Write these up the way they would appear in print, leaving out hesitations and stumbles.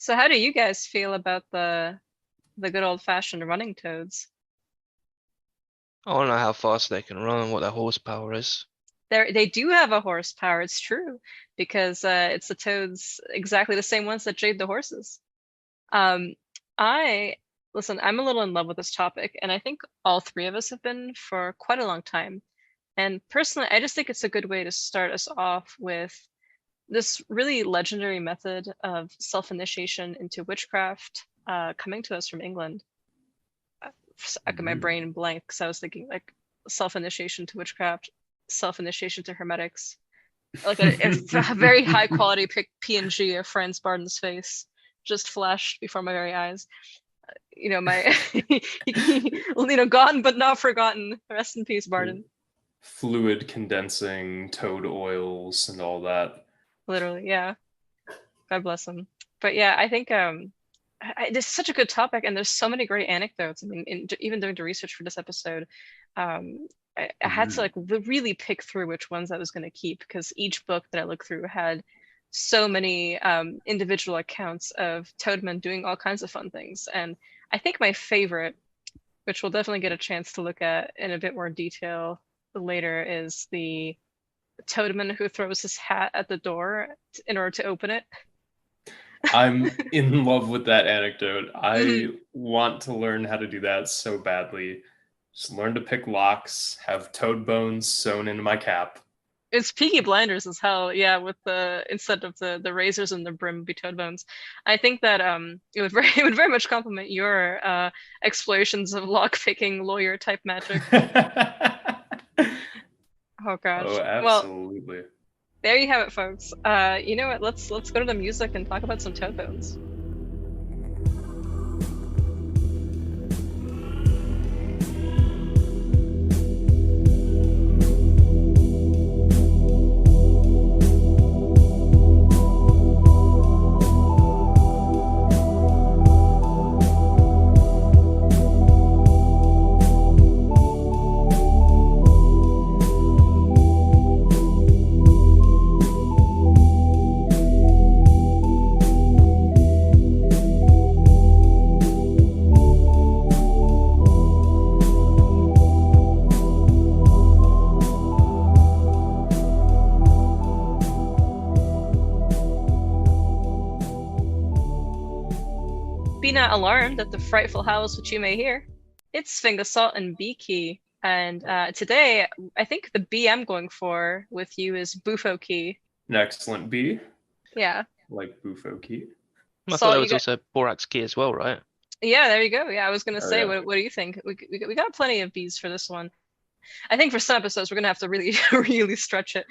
So how do you guys feel about the good old-fashioned running toads? I don't know how fast they can run and what their horsepower is. They do have a horsepower, it's true, because it's the toads exactly the same ones that jade the horses. Um, I listen, I'm a little in love with this topic, and I think all three of us have been for quite a long time. And personally, I just think it's a good way to start us off with this really legendary method of self-initiation into witchcraft, coming to us from England. My Mhm. brain blank because I was thinking like self-initiation to witchcraft, self-initiation to hermetics, like a very high quality PNG of Franz Barden's face just flashed before my very eyes. My gone but not forgotten. Rest in peace, Barden. Fluid condensing toad oils and all that. Literally, yeah. God bless him. But yeah, I think this is such a good topic, and there's so many great anecdotes. I mean, even doing the research for this episode, I had to Mhm. like really pick through which ones I was going to keep because each book that I looked through had so many individual accounts of Toadmen doing all kinds of fun things. And I think my favorite, which we'll definitely get a chance to look at in a bit more detail later, is the Toadman who throws his hat at the door in order to open it. I'm in love with that anecdote. I Mhm. want to learn how to do that so badly. Just learn to pick locks, have toad bones sewn into my cap. It's Peaky Blinders as hell, yeah, with the instead of the razors and the brim be toad bones. I think that it would very it would very much complement your explorations of lock picking lawyer type magic. Oh Oh, gosh. Well, absolutely. there you have it, folks. You know what? Let's go to the music and talk about some toad bones. Be not alarmed at the frightful howls which you may hear. It's Sfinga Salt and B Key. And today, I think the B I'm going for with you is Bufo Key. An excellent B, Yeah. like Bufo Key. I thought Salt, there you was got. also Borax Key as well, right? Yeah, there you go. Yeah, I was gonna Oh say, yeah. what do you think? We got plenty of Bs for this one. I think for some episodes we're gonna have to really really stretch it.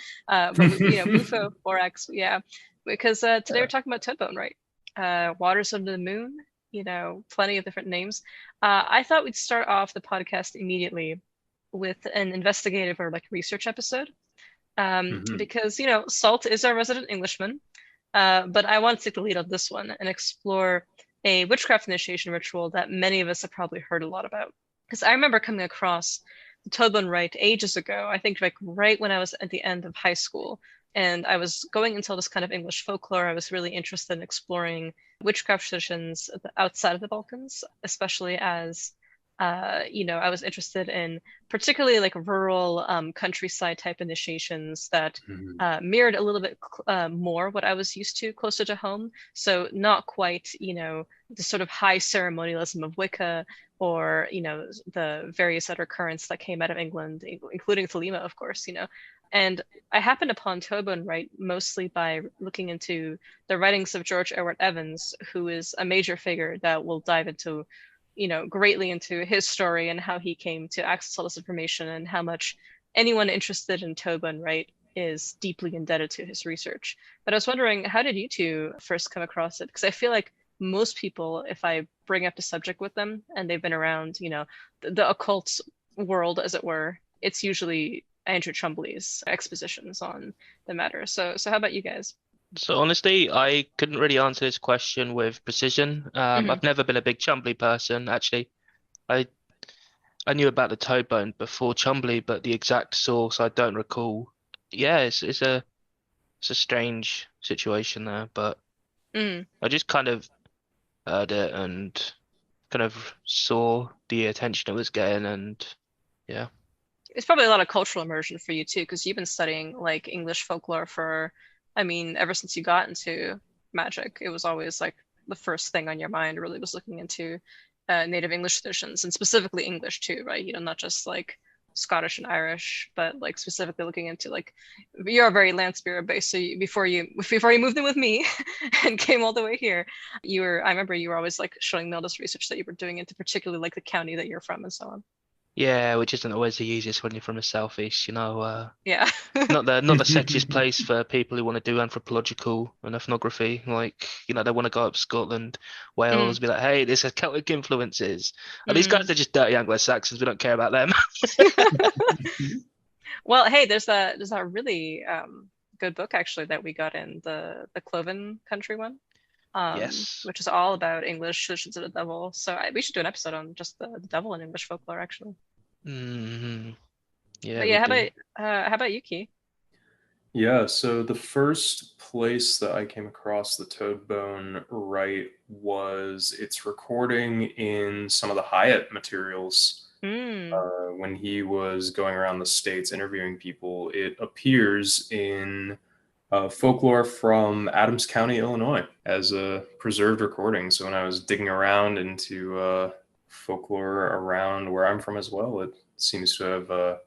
Bufo, Borax, yeah, because today we're Yeah. talking about Toadbone, right? Waters of the Moon, plenty of different names. I thought we'd start off the podcast immediately with an investigative or like research episode, Mhm. because Salt is our resident Englishman, but I want to take the lead on this one and explore a witchcraft initiation ritual that many of us have probably heard a lot about. Because I remember coming across the Toadman Rite ages ago, I think like right when I was at the end of high school, and I was going into this kind of English folklore. I was really interested in exploring witchcraft traditions outside of the Balkans, especially as I was interested in particularly like rural countryside type initiations that Mhm. mirrored a little bit more what I was used to closer to home. So not quite, the sort of high ceremonialism of Wicca or, the various other currents that came out of England, including Thelema, of course. And I happened upon Tobin, right, mostly by looking into the writings of George Edward Evans, who is a major figure that will dive into greatly into his story and how he came to access all this information and how much anyone interested in Tobin, right, is deeply indebted to his research. But I was wondering, how did you two first come across it? Because I feel like most people, if I bring up the subject with them and they've been around, the occult world, as it were, it's usually Andrew Chumbley's expositions on the matter. So how about you guys? So honestly, I couldn't really answer this question with precision. Hmm. I've never been a big Chumbley person, actually. I I knew about the toe bone before Chumbley, but the exact source I don't recall. Yeah, it's a strange situation there, but Mm. I just kind of heard it and kind of saw the attention it was getting, and yeah. It's probably a lot of cultural immersion for you too, because you've been studying like English folklore for, I mean, ever since you got into magic. It was always like the first thing on your mind really was looking into native English traditions, and specifically English too, right? You know, not just like Scottish and Irish, but like specifically looking into like you're very land spirit based. So before you moved in with me and came all the way here, I remember you were always like showing me all this research that you were doing into particularly like the county that you're from and so on. Yeah, which isn't always the easiest when you're from the southeast, you know. Yeah. Not the sexiest place for people who want to do anthropological and ethnography. Like, you know, they want to go up to Scotland, Mm, Wales, be like, hey, this has Celtic influences. And these mm. guys are just dirty Anglo-Saxons. We don't care about them. Well, hey, there's a really good book actually that we got in the Cloven Country one, Yes. which is all about English traditions of the devil. So we should do an episode on just the devil in English folklore actually. Hmm. Yeah, But we yeah, do. how about you, Key? Yeah, so the first place that I came across the Toadbone rite was its recording in some of the Hyatt materials. Mm, When he was going around the states interviewing people, it appears in folklore from Adams County, Illinois, as a preserved recording. So when I was digging around into folklore around where I'm from as well, it seems to have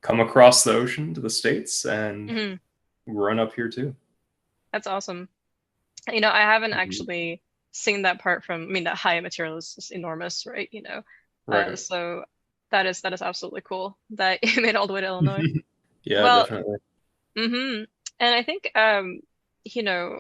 come across the ocean to the states and hmm. run up here too. That's awesome. You know, I haven't Mhm. actually seen that part from, I mean, that high material is just enormous, right? You know, Right. so that is absolutely cool that you made it all the way to Illinois. Yeah, Well, definitely. mm-hmm. And I think, you know,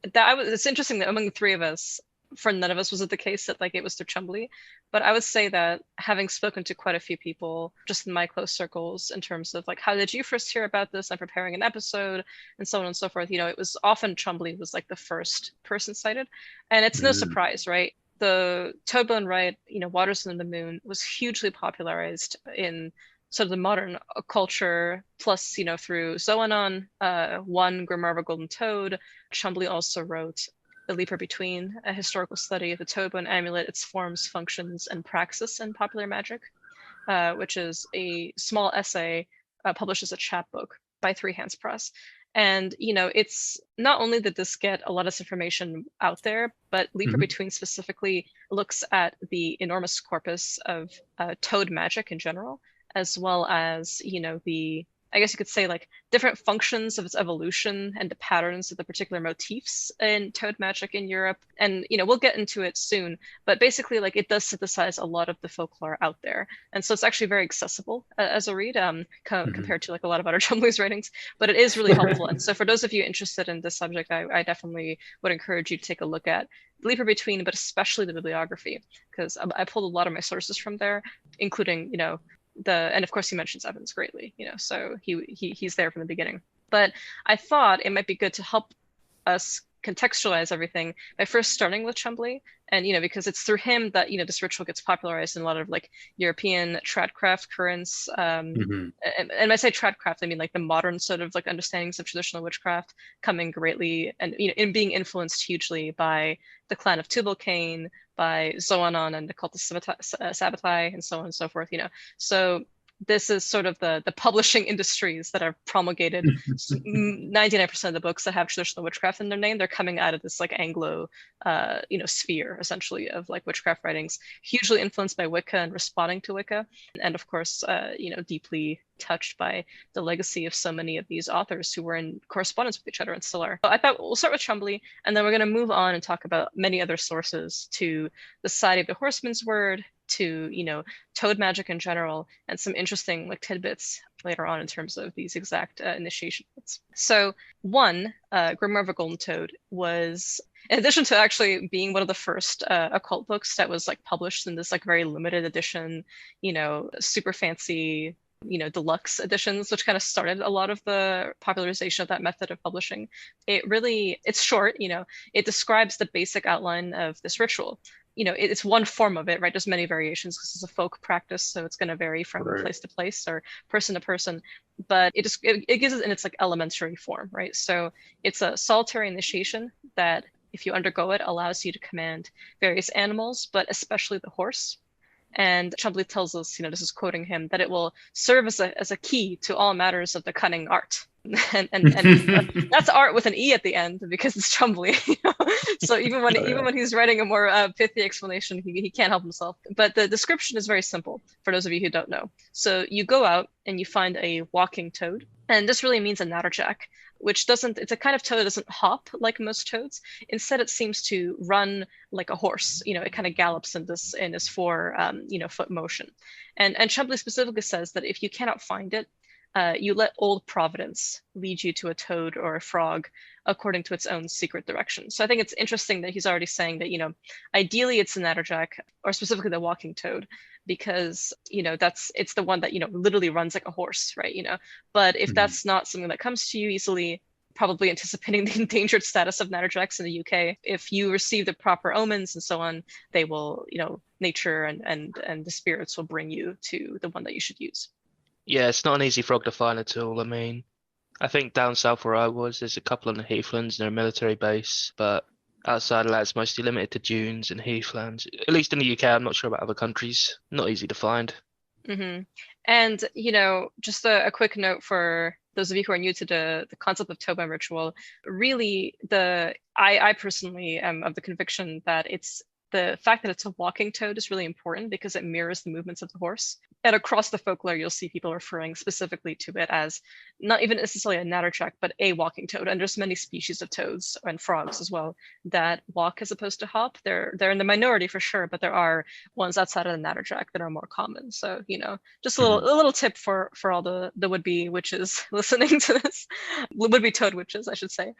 it's interesting that among the three of us, for none of us was it the case that like it was through Chumbley, but I would say that having spoken to quite a few people just in my close circles in terms of like how did you first hear about this? I'm preparing an episode and so on and so forth. You know, it was often Chumbley was like the first person cited, and it's no Mm. surprise, right? The Toadbone rite, you know, Waters in the Moon was hugely popularized in sort of the modern culture, plus, you know, through Zoanon, one Grimoire of a Golden Toad. Chumbley also wrote The Leaper Between, a historical study of the Toadbone amulet, its forms, functions, and praxis in popular magic, which is a small essay published as a chapbook by Three Hands Press. And, you know, it's not only did this get a lot of information out there, but Leaper Mhm. Between specifically looks at the enormous corpus of toad magic in general, as well as, you know, I guess you could say like different functions of its evolution and the patterns of the particular motifs in toad magic in Europe. And, you know, we'll get into it soon, but basically like it does synthesize a lot of the folklore out there. And so it's actually very accessible as a read Mhm. compared to like a lot of other Chumbley's writings, but it is really helpful. And so for those of you interested in this subject, I definitely would encourage you to take a look at Leaper Between, but especially the bibliography, because I pulled a lot of my sources from there, including, you know, and of course he mentions Evans greatly, you know, so he's there from the beginning. But I thought it might be good to help us contextualize everything by first starting with Chumbley, and you know, because it's through him that, you know, this ritual gets popularized in a lot of like European tradcraft currents. Mhm. And when I say tradcraft, I mean like the modern sort of like understandings of traditional witchcraft coming greatly and, you know, in being influenced hugely by the clan of Tubal-Cain, by Zoanon and the cult of Sabbatai, and so on and so forth. You know, so this is sort of the publishing industries that have promulgated 99% of the books that have traditional witchcraft in their name. They're coming out of this like Anglo, you know, sphere essentially of like witchcraft writings, hugely influenced by Wicca and responding to Wicca, and of course, you know, deeply touched by the legacy of so many of these authors who were in correspondence with each other and still are. So I thought we'll start with Chumbley, and then we're going to move on and talk about many other sources to the Society of the Horseman's Word, to, you know, toad magic in general, and some interesting like tidbits later on in terms of these exact initiation bits. So one, Grimoire of a Golden Toad was, in addition to actually being one of the first occult books that was like published in this like very limited edition, you know, super fancy, you know, deluxe editions, which kind of started a lot of the popularization of that method of publishing. It's short, you know, it describes the basic outline of this ritual. You know, it's one form of it, right? There's many variations because it's a folk practice, so it's going to vary from Right. place to place or person to person. But it gives it in its like elementary form, right? So it's a solitary initiation that if you undergo it, allows you to command various animals, but especially the horse. And Chumbley tells us, this is quoting him, that it will serve as a key to all matters of the cunning art. and that's art with an E at the end because it's Chumbley. So even when he's writing a more pithy explanation, he can't help himself. But the description is very simple for those of you who don't know. So you go out and you find a walking toad, and this really means a natterjack, which it's a kind of toad that doesn't hop like most toads. Instead, it seems to run like a horse. It kind of gallops in this 4-foot motion. And Chumbley specifically says that if you cannot find it, you let old Providence lead you to a toad or a frog according to its own secret direction. So I think it's interesting that he's already saying that, ideally it's the natterjack, or specifically the walking toad, because, it's the one that, literally runs like a horse, right? But if that's not something that comes to you easily, probably anticipating the endangered status of natterjacks in the UK, if you receive the proper omens and so on, they will, nature and the spirits will bring you to the one that you should use. Yeah, it's not an easy frog to find at all. I mean, I think down south where I was, there's a couple on the heathlands and a military base, but outside of that, it's mostly limited to dunes and heathlands. At least in the UK, I'm not sure about other countries. Not easy to find. Mm-hmm. And, just a quick note for those of you who are new to the concept of Toadmen ritual, really, I personally am of the conviction that it's the fact that it's a walking toad is really important because it mirrors the movements of the horse. And across the folklore, you'll see people referring specifically to it as not even necessarily a natterjack, but a walking toad. And there's many species of toads and frogs as well that walk as opposed to hop. They're in the minority for sure, but there are ones outside of the natterjack that are more common. So, just a little tip for all the would-be witches listening to this, would-be toad witches, I should say.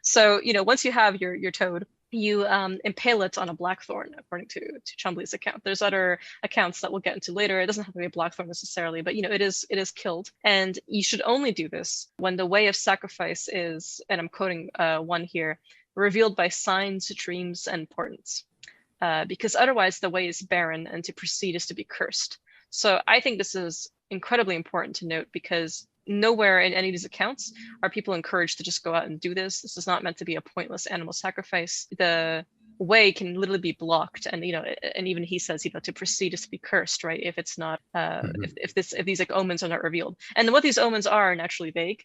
So, once you have your toad, you impale it on a blackthorn, according to Chumbley's account. There's other accounts that we'll get into later. It doesn't have to be a blackthorn necessarily, but it is killed. And you should only do this when the way of sacrifice is, and I'm quoting one here, revealed by signs, dreams, and portents. Because otherwise the way is barren, and to proceed is to be cursed. So I think this is incredibly important to note, because nowhere in any of these accounts are people encouraged to just go out and do this. This is not meant to be a pointless animal sacrifice. The way can literally be blocked, and and even he says to proceed is to be cursed, right? If it's not if these like omens are not revealed. And what these omens are naturally vague,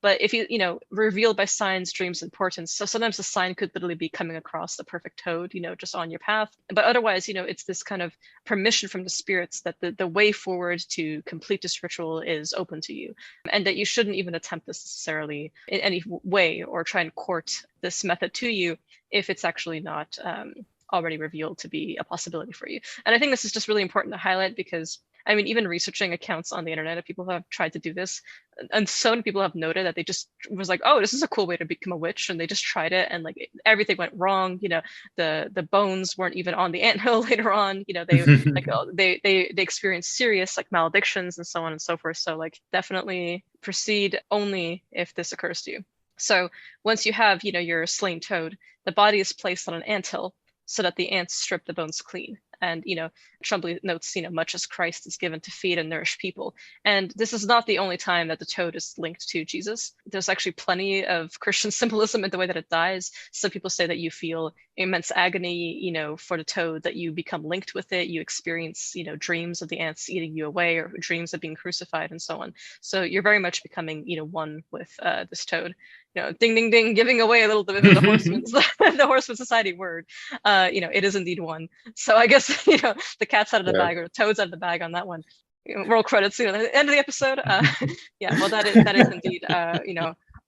but if you revealed by signs, dreams, and portents, so sometimes the sign could literally be coming across the perfect toad, just on your path. But otherwise, it's this kind of permission from the spirits that the way forward to complete this ritual is open to you, and that you shouldn't even attempt this necessarily in any way or try and court this method to you if it's actually not already revealed to be a possibility for you. And I think this is just really important to highlight, because even researching accounts on the internet of people who have tried to do this, and so many people have noted that they just was like, oh, this is a cool way to become a witch, and they just tried it, and like everything went wrong. The bones weren't even on the anthill later on. They they experienced serious like maledictions and so on and so forth. So like definitely proceed only if this occurs to you. So once you have your slain toad, the body is placed on an anthill so that the ants strip the bones clean. And, Chumbley notes, much as Christ is given to feed and nourish people. And this is not the only time that the toad is linked to Jesus. There's actually plenty of Christian symbolism in the way that it dies. Some people say that you feel immense agony, for the toad, that you become linked with it. You experience, dreams of the ants eating you away, or dreams of being crucified and so on. So you're very much becoming, one with this toad. Ding, ding, ding, giving away a little bit of the Horseman Society word. It is indeed one. So I guess, the cat's out of the bag, or the toad's out of the bag on that one. Roll credits, at the end of the episode. Yeah, well, that is indeed,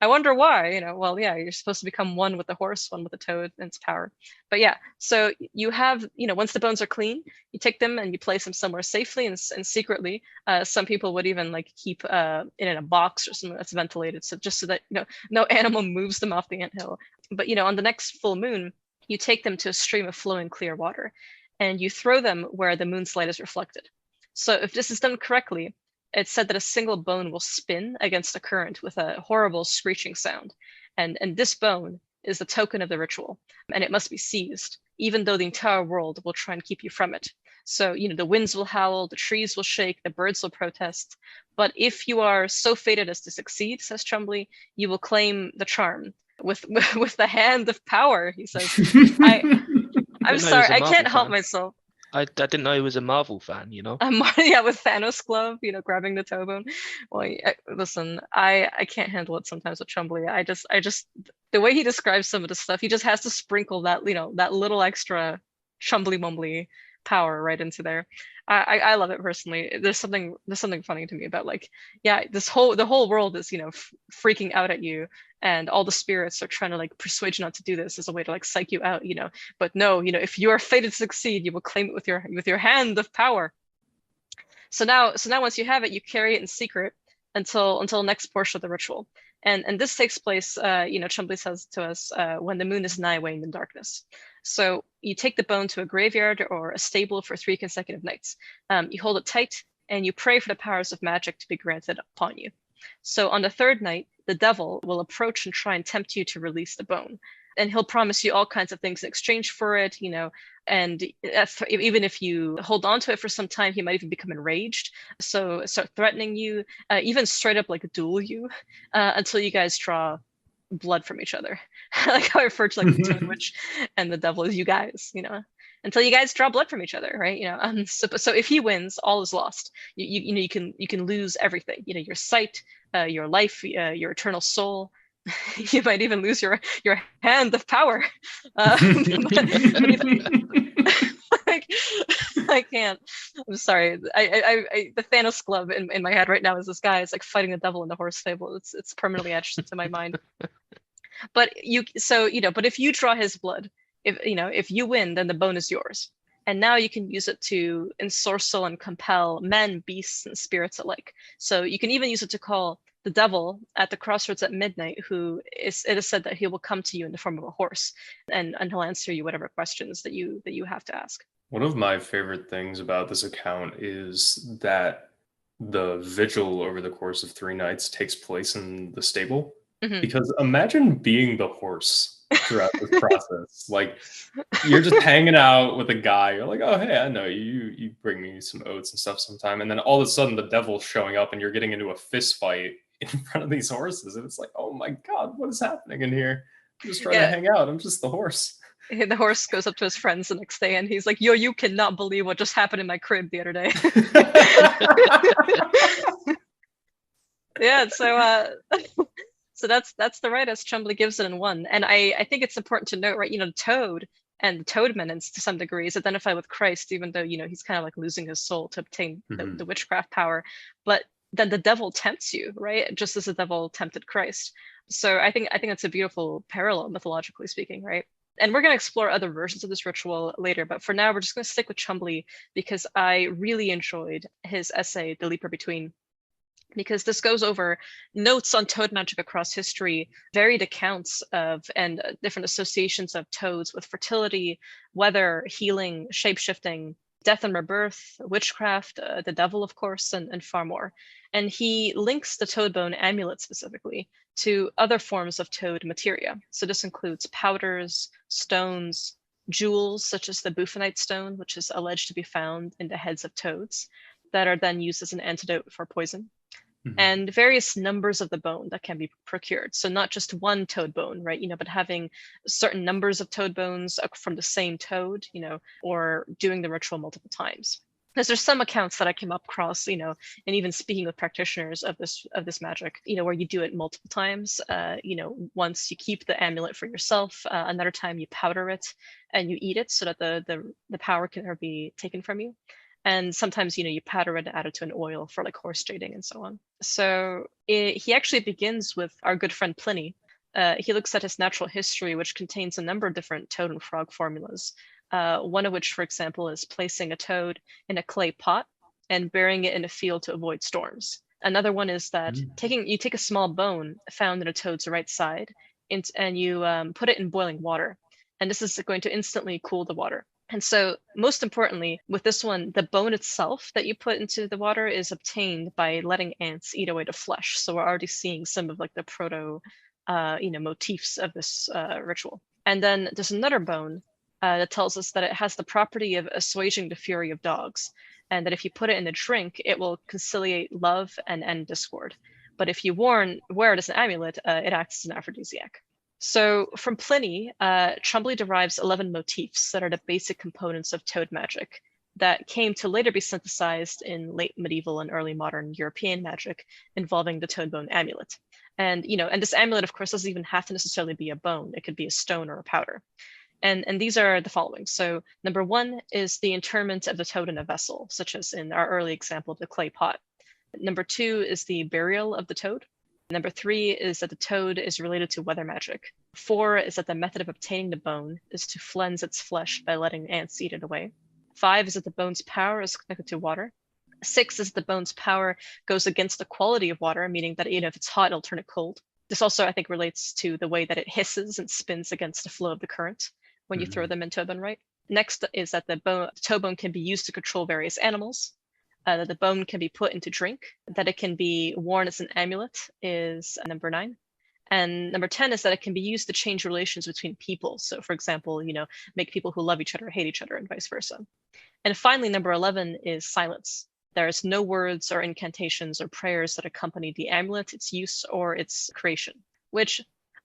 I wonder why, well, yeah, you're supposed to become one with the horse, one with the toad, and its power. But yeah, so you have, once the bones are clean, you take them and you place them somewhere safely and secretly. Some people would even like keep it in a box or something that's ventilated, so just so that, no animal moves them off the anthill. But, on the next full moon, you take them to a stream of flowing clear water, and you throw them where the moon's light is reflected. So if this is done correctly, it's said that a single bone will spin against the current with a horrible screeching sound. And this bone is the token of the ritual, and it must be seized, even though the entire world will try and keep you from it. So, the winds will howl, the trees will shake, the birds will protest. But if you are so fated as to succeed, says Chumbley, you will claim the charm, with with the hand of power. He says, I'm didn't know he was sorry, a I Marvel can't help fan. myself. I didn't know he was a Marvel fan, you know? Yeah, with Thanos glove, grabbing the toe bone. Well, listen, I can't handle it sometimes with Chumbley. I just the way he describes some of the stuff, he just has to sprinkle that, that little extra Chumbly mumbly power right into there. I love it personally. There's something funny to me about, like, yeah, the whole world is, freaking out at you, and all the spirits are trying to, like, persuade you not to do this as a way to, like, psych you out, but no, if you are fated to succeed, you will claim it with your hand of power. So now once you have it, you carry it in secret until next portion of the ritual. And this takes place, Chumbley says to us, when the moon is nigh waning in darkness. So you take the bone to a graveyard or a stable for 3 consecutive nights. You hold it tight and you pray for the powers of magic to be granted upon you. So on the 3rd night, the devil will approach and try and tempt you to release the bone. And he'll promise you all kinds of things in exchange for it, and even if you hold on to it for some time, he might even become enraged. So start threatening you, even straight up, like, duel you, until you guys draw blood from each other. Like how I refer to, like, the Toad Witch and the devil as you guys, until you guys draw blood from each other, right? So if he wins, all is lost. You can lose everything, your sight, your life, your eternal soul. You might even lose your hand of power. But like, I can't. I'm sorry. I the Thanos glove in my head right now is this guy is, like, fighting the devil in the horse stable. It's permanently etched into my mind. But but if you draw his blood, if you win, then the bone is yours. And now you can use it to ensorcel and compel men, beasts, and spirits alike. So you can even use it to call the devil at the crossroads at midnight, it is said that he will come to you in the form of a horse, and he'll answer you whatever questions that you have to ask. One of my favorite things about this account is that the vigil over the course of 3 nights takes place in the stable. Mhm. Because imagine being the horse throughout this process. Like, you're just hanging out with a guy. You're like, oh, hey, I know you. You bring me some oats and stuff sometime. And then all of a sudden, the devil's showing up, and you're getting into a fist fight in front of these horses. And it's like, oh my God, what is happening in here? I'm just trying to hang out. I'm just the horse. The horse goes up to his friends the next day, and he's like, yo, you cannot believe what just happened in my crib the other day. Yeah, so that's the rite as Chumbley gives it in one. And I think it's important to note, right, Toad and the Toadmen, and to some degree, is identified with Christ, even though, he's kind of like losing his soul to obtain the witchcraft power. But then the devil tempts you, right? Just as the devil tempted Christ. So I think it's a beautiful parallel, mythologically speaking, right? And we're going to explore other versions of this ritual later, but for now, we're just going to stick with Chumbley because I really enjoyed his essay, The Leaper Between, because this goes over notes on toad magic across history, varied accounts of and different associations of toads with fertility, weather, healing, shapeshifting, death and rebirth, witchcraft, the devil, of course, and far more. And he links the toad bone amulet specifically to other forms of toad materia. So this includes powders, stones, jewels, such as the buffonite stone, which is alleged to be found in the heads of toads, that are then used as an antidote for poison. And various numbers of the bone that can be procured. So not just one toad bone, right? But having certain numbers of toad bones from the same toad, or doing the ritual multiple times. Because there's some accounts that I came up across, and even speaking with practitioners of this magic, where you do it multiple times. Once you keep the amulet for yourself, another time you powder it and you eat it so that the power can never be taken from you. And sometimes, you powder it and add it to an oil for, like, horse jading and so on. So he actually begins with our good friend Pliny. He looks at his natural history, which contains a number of different toad and frog formulas. One of which, for example, is placing a toad in a clay pot and burying it in a field to avoid storms. Another one is that you take a small bone found in a toad's right side and you put it in boiling water. And this is going to instantly cool the water. And so, most importantly, with this one, the bone itself that you put into the water is obtained by letting ants eat away the flesh. So we're already seeing some of, like, the proto, motifs of this ritual. And then there's another bone that tells us that it has the property of assuaging the fury of dogs, and that if you put it in a drink, it will conciliate love and end discord. But if you wear it as an amulet, it acts as an aphrodisiac. So from Pliny, Chumbley derives 11 motifs that are the basic components of toad magic that came to later be synthesized in late medieval and early modern European magic involving the toad bone amulet. And this amulet, of course, doesn't even have to necessarily be a bone. It could be a stone or a powder. And these are the following. So number one is the interment of the toad in a vessel, such as in our early example of the clay pot. Number two is the burial of the toad. Number three is that the toad is related to weather magic. Four is that the method of obtaining the bone is to cleanse its flesh by letting ants eat it away. Five is that the bone's power is connected to water. Six is that the bone's power goes against the quality of water, meaning that if it's hot, it'll turn it cold. This also, I think, relates to the way that it hisses and spins against the flow of the current when you throw them into a bone rite. Next is that the toe bone can be used to control various animals. That the bone can be put into drink, that it can be worn as an amulet is number 9. And number 10 is that it can be used to change relations between people. So for example, make people who love each other hate each other and vice versa. And finally, number 11 is silence. There's no words or incantations or prayers that accompany the amulet, its use, or its creation, which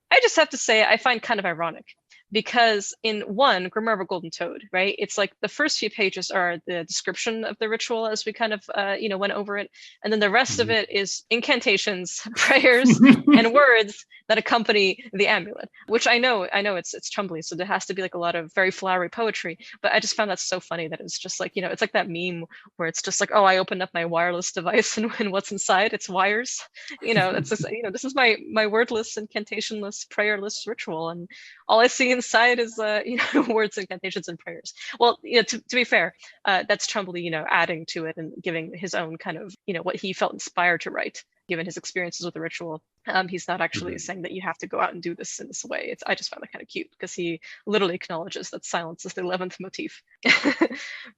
I just have to say I find kind of ironic. Because in one, Grimoire of a Golden Toad, right? It's like the first few pages are the description of the ritual as we kind of, went over it. And then the rest of it is incantations, prayers, and words that accompany the amulet, which I know it's Chumbley, so there has to be like a lot of very flowery poetry. But I just found that so funny that it's just like, it's like that meme where it's just like, oh, I opened up my wireless device and what's inside? It's wires. It's just, this is my wordless, incantationless, prayerless ritual. And all I see inside is words, incantations, and prayers. Well, to be fair, that's Chumbley, adding to it and giving his own kind of, what he felt inspired to write, given his experiences with the ritual. He's not actually saying that you have to go out and do this in this way. I just found that kind of cute because he literally acknowledges that silence is the 11th motif.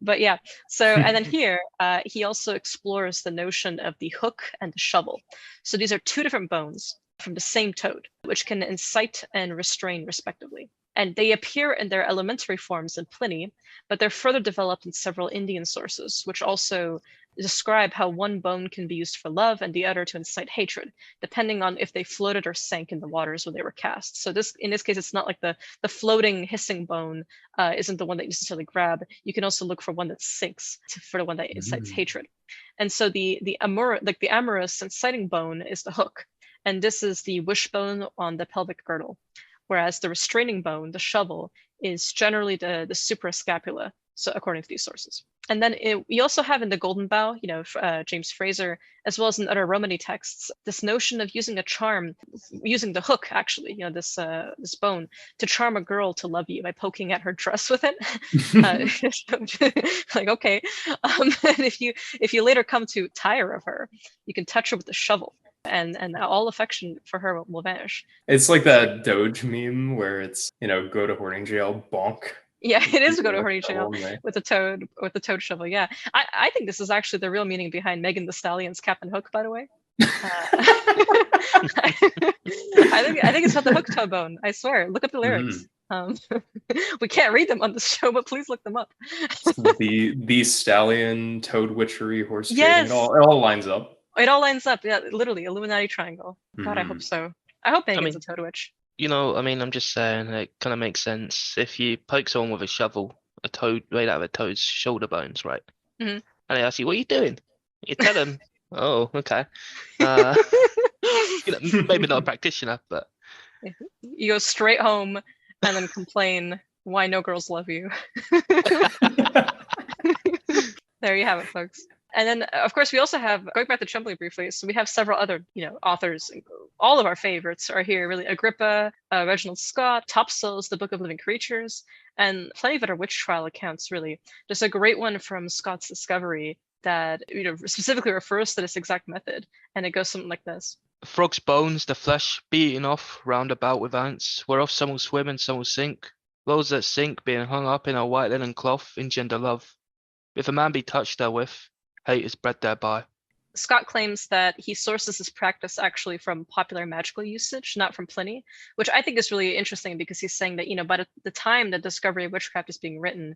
But yeah, so, and then here, he also explores the notion of the hook and the shovel. So these are two different bones from the same toad, which can incite and restrain respectively. And they appear in their elementary forms in Pliny, but they're further developed in several Indian sources, which also describe how one bone can be used for love and the other to incite hatred, depending on if they floated or sank in the waters when they were cast. So in this case, it's not like the floating, hissing bone isn't the one that you necessarily grab. You can also look for one that sinks for the one that incites hatred. And so the amorous inciting bone is the hook. And this is the wishbone on the pelvic girdle, whereas the restraining bone, the shovel, is generally the suprascapula, so according to these sources. And then we also have in the Golden Bough, James Fraser, as well as in other Romany texts, this notion of using a charm, using the hook, actually, this bone, to charm a girl to love you by poking at her dress with it. Like, okay. And if you later come to tire of her, you can touch her with the shovel. And all affection for her will vanish. It's like that Doge meme where it's, go to hoarding jail, bonk. Yeah, it is go to hoarding jail with the toad shovel. Yeah, I think this is actually the real meaning behind Megan Thee Stallion's Cap and Hook, by the way. I think it's about the hook toe bone. I swear. Look up the lyrics. We can't read them on the show, but please look them up. the stallion, toad witchery, horse yes. trading, it all lines up. It all lines up. Yeah, literally Illuminati triangle. God, I hope so. I hope Megan's a toad witch. I'm just saying it kind of makes sense. If you poke someone with a shovel, a toad right out of a toad's shoulder bones, right? And they ask you, "What are you doing?" You tell them, "Oh, okay." Maybe not a practitioner, but you go straight home and then complain why no girls love you. There you have it, folks. And then, of course, we also have, going back to Chumbley briefly, so we have several other, authors. All of our favorites are here, really. Agrippa, Reginald Scott, Topsell's The Book of Living Creatures, and plenty of other witch trial accounts, really. There's a great one from Scott's Discovery that, specifically refers to this exact method, and it goes something like this. Frog's bones, the flesh beaten off round about with ants, whereof some will swim and some will sink. Those that sink, being hung up in a white linen cloth, engender love. If a man be touched therewith, hate is bred thereby. Scott claims that he sources this practice actually from popular magical usage, not from Pliny, which I think is really interesting because he's saying that, by the time the discovery of witchcraft is being written,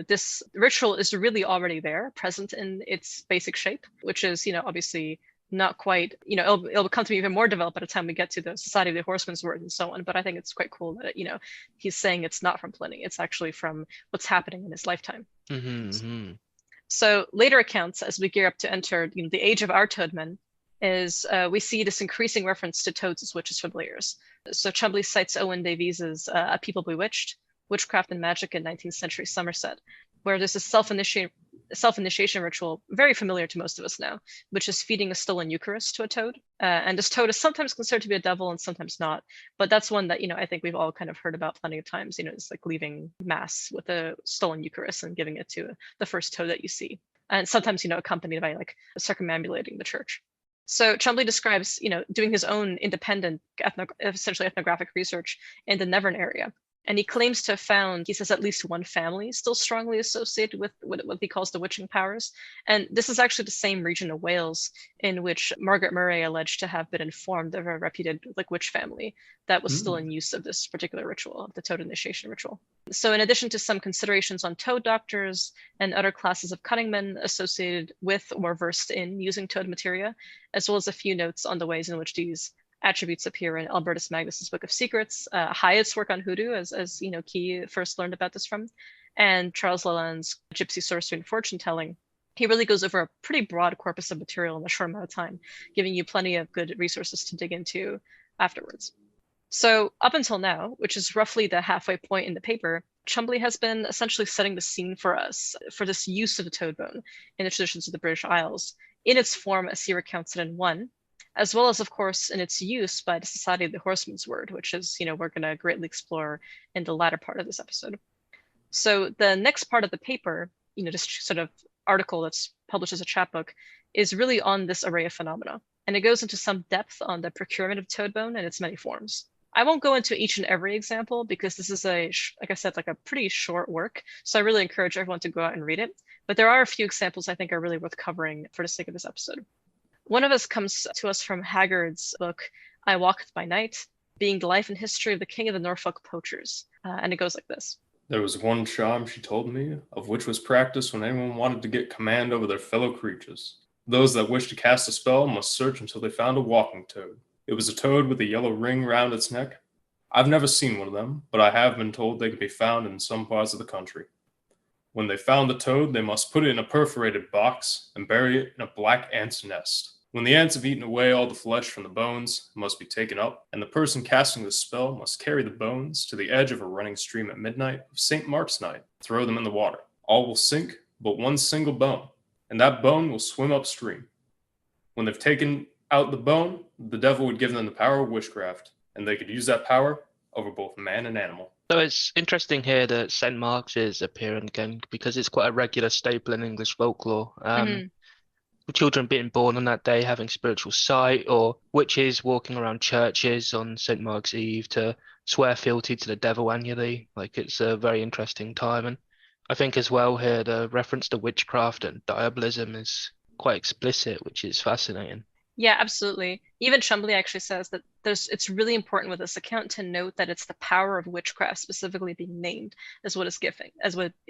this ritual is really already there, present in its basic shape, which is, obviously not quite, it'll come to be even more developed by the time we get to the Society of the Horseman's word and so on. But I think it's quite cool that, he's saying it's not from Pliny. It's actually from what's happening in his lifetime. Mm-hmm. So later accounts, as we gear up to enter the age of our Toadmen, is we see this increasing reference to toads as witches familiars. So Chumbley cites Owen Davies's A People Bewitched, Witchcraft and Magic in 19th Century Somerset, where there's a self-initiation ritual very familiar to most of us now, which is feeding a stolen Eucharist to a toad. And this toad is sometimes considered to be a devil and sometimes not. But that's one that, I think we've all kind of heard about plenty of times. It's like leaving mass with a stolen Eucharist and giving it to the first toad that you see. And sometimes, accompanied by like circumambulating the church. So Chumbley describes, doing his own independent, essentially ethnographic research in the Nevern area. And he claims to have found, he says, at least one family still strongly associated with what he calls the witching powers. And this is actually the same region of Wales in which Margaret Murray alleged to have been informed of a reputed witch family that was still in use of this particular ritual, of the toad initiation ritual. So in addition to some considerations on toad doctors and other classes of cunning men associated with or versed in using toad materia, as well as a few notes on the ways in which these attributes appear in Albertus Magnus's Book of Secrets, Hyatt's work on hoodoo, as Key first learned about this from, and Charles Lallande's Gypsy Sorcery and Fortune Telling. He really goes over a pretty broad corpus of material in a short amount of time, giving you plenty of good resources to dig into afterwards. So up until now, which is roughly the halfway point in the paper, Chumbley has been essentially setting the scene for us for this use of the toad bone in the traditions of the British Isles, in its form as he recounts it in 1, as well as, of course, in its use by the Society of the Horseman's word, which is, we're going to greatly explore in the latter part of this episode. So the next part of the paper, this sort of article that's published as a chapbook, is really on this array of phenomena. And it goes into some depth on the procurement of toad bone and its many forms. I won't go into each and every example because this is like I said, like a pretty short work. So I really encourage everyone to go out and read it. But there are a few examples I think are really worth covering for the sake of this episode. One of us comes to us from Haggard's book, I Walked by Night, being the life and history of the king of the Norfolk poachers. And it goes like this. There was one charm, she told me, of which was practiced when anyone wanted to get command over their fellow creatures. Those that wished to cast a spell must search until they found a walking toad. It was a toad with a yellow ring round its neck. I've never seen one of them, but I have been told they could be found in some parts of the country. When they found the toad, they must put it in a perforated box and bury it in a black ant's nest. When the ants have eaten away all the flesh from the bones, it must be taken up, and the person casting the spell must carry the bones to the edge of a running stream at midnight of St. Mark's night, throw them in the water. All will sink but one single bone, and that bone will swim upstream. When they've taken out the bone, the devil would give them the power of witchcraft, and they could use that power over both man and animal. So it's interesting here that St. Mark's is appearing again because it's quite a regular staple in English folklore. Children being born on that day having spiritual sight, or witches walking around churches on St. Mark's Eve to swear fealty to the devil annually. Like, it's a very interesting time. And I think as well here, the reference to witchcraft and diabolism is quite explicit, which is fascinating. Yeah, absolutely. Even Chumbley actually says that it's really important with this account to note that it's the power of witchcraft specifically being named as what is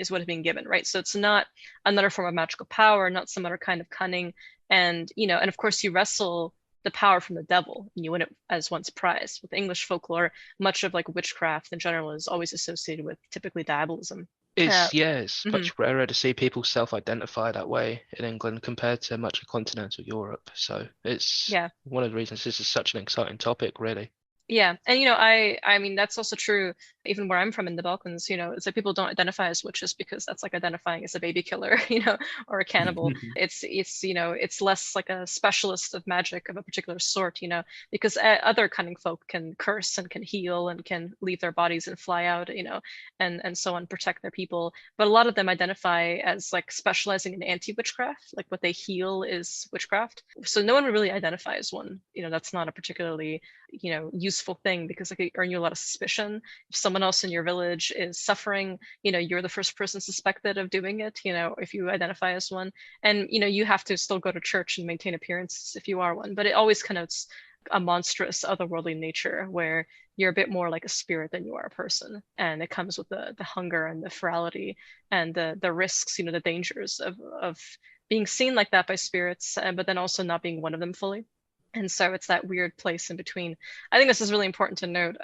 what is being given, right? So it's not another form of magical power, not some other kind of cunning. And, and of course you wrestle the power from the devil and you win it as one's prize. With English folklore, much of like witchcraft in general is always associated with typically diabolism. It's much rarer to see people self-identify that way in England compared to much of continental Europe. So it's one of the reasons this is such an exciting topic, really. Yeah. And, I mean, that's also true even where I'm from in the Balkans, it's like people don't identify as witches because that's like identifying as a baby killer, or a cannibal. It's less like a specialist of magic of a particular sort, because other cunning folk can curse and can heal and can leave their bodies and fly out, and so on, protect their people. But a lot of them identify as like specializing in anti-witchcraft, like what they heal is witchcraft. So no one would really identify as one. That's not a particularly, useful thing because it could earn you a lot of suspicion. If someone else in your village is suffering, you're the first person suspected of doing it, if you identify as one. And, you have to still go to church and maintain appearances if you are one. But it always connotes a monstrous otherworldly nature where you're a bit more like a spirit than you are a person. And it comes with the hunger and the ferality and the risks, the dangers of being seen like that by spirits, but then also not being one of them fully. And so it's that weird place in between. I think this is really important to note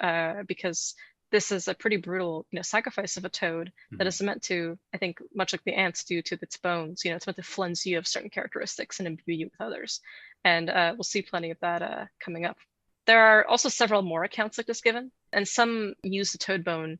because this is a pretty brutal, sacrifice of a toad that is meant to, I think, much like the ants do to its bones, it's meant to cleanse you of certain characteristics and imbue you with others. And we'll see plenty of that coming up. There are also several more accounts like this given, and some use the toad bone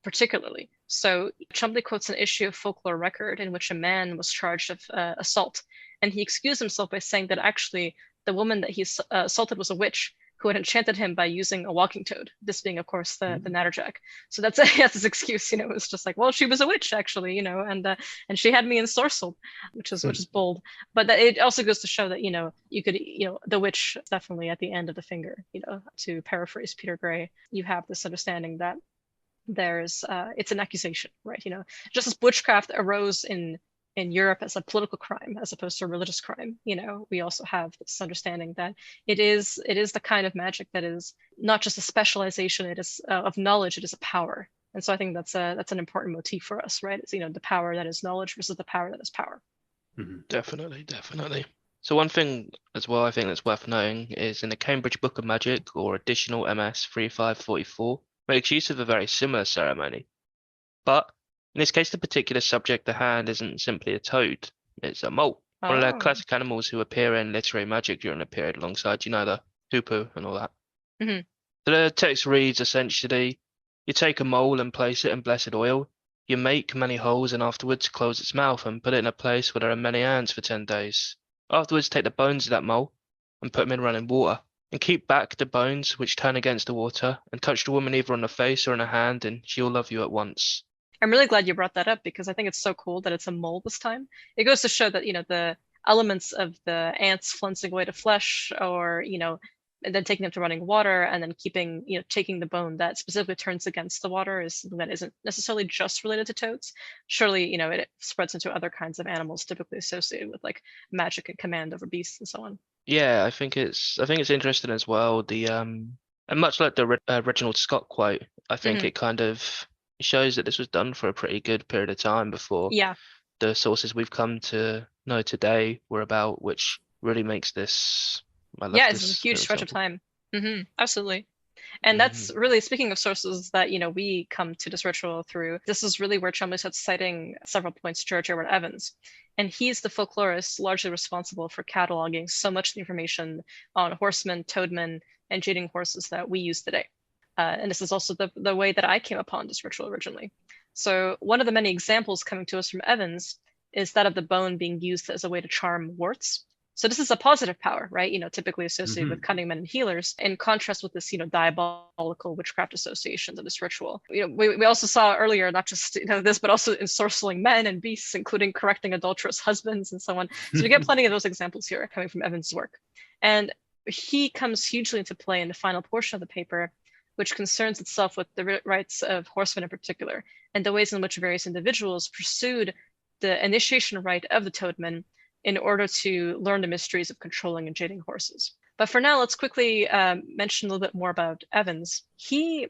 particularly. So Chumbley quotes an issue of folklore record in which a man was charged of assault, and he excused himself by saying that actually the woman that he assaulted was a witch who had enchanted him by using a walking toad, this being, of course, the natterjack. So that's his excuse, it was just like, well, she was a witch, actually, and she had me ensorcelled, which is bold. But that it also goes to show that, you could, the witch is definitely at the end of the finger, to paraphrase Peter Gray. You have this understanding that there's, it's an accusation, right? Just as witchcraft arose in Europe as a political crime as opposed to a religious crime, we also have this understanding that it is the kind of magic that is not just a specialization, it is of knowledge, it is a power. And so I think that's an important motif for us, right? It's the power that is knowledge versus the power that is power. Definitely. So one thing as well I think that's worth noting is in the Cambridge Book of Magic, or additional MS 3544, makes use of a very similar ceremony, but in this case, the particular subject at hand isn't simply a toad, it's a mole. One of the classic animals who appear in literary magic during the period alongside, the hoopoe and all that. So the text reads essentially, you take a mole and place it in blessed oil, you make many holes and afterwards close its mouth and put it in a place where there are many ants for 10 days. Afterwards take the bones of that mole and put them in running water, and keep back the bones which turn against the water, and touch the woman either on the face or in the hand, and she'll love you at once. I'm really glad you brought that up because I think it's so cool that it's a mole this time. It goes to show that, the elements of the ants flensing away to flesh, or, and then taking them to running water, and then keeping, taking the bone that specifically turns against the water is something that isn't necessarily just related to toads. Surely, it spreads into other kinds of animals typically associated with like magic and command over beasts and so on. Yeah, I think it's interesting as well. The and much like the Reginald Scott quote, I think it kind of shows that this was done for a pretty good period of time before the sources we've come to know today were about, which really makes this. It's a huge stretch of time. Absolutely. And that's really, speaking of sources that, we come to this ritual through, this is really where Chumbley starts citing several points George Edward Evans. And he's the folklorist largely responsible for cataloging so much of the information on Horseman, Toadmen, and Jading horses that we use today. And this is also the way that I came upon this ritual originally. So one of the many examples coming to us from Evans is that of the bone being used as a way to charm warts. So this is a positive power, right? Typically associated with cunning men and healers, in contrast with this, diabolical witchcraft associations of this ritual. We also saw earlier, not just this, but also ensorceling men and beasts, including correcting adulterous husbands and so on. So we get plenty of those examples here coming from Evans' work. And he comes hugely into play in the final portion of the paper, which concerns itself with the rites of horsemen in particular, and the ways in which various individuals pursued the initiation rite of the Toadmen in order to learn the mysteries of controlling and jading horses. But for now, let's quickly mention a little bit more about Evans. He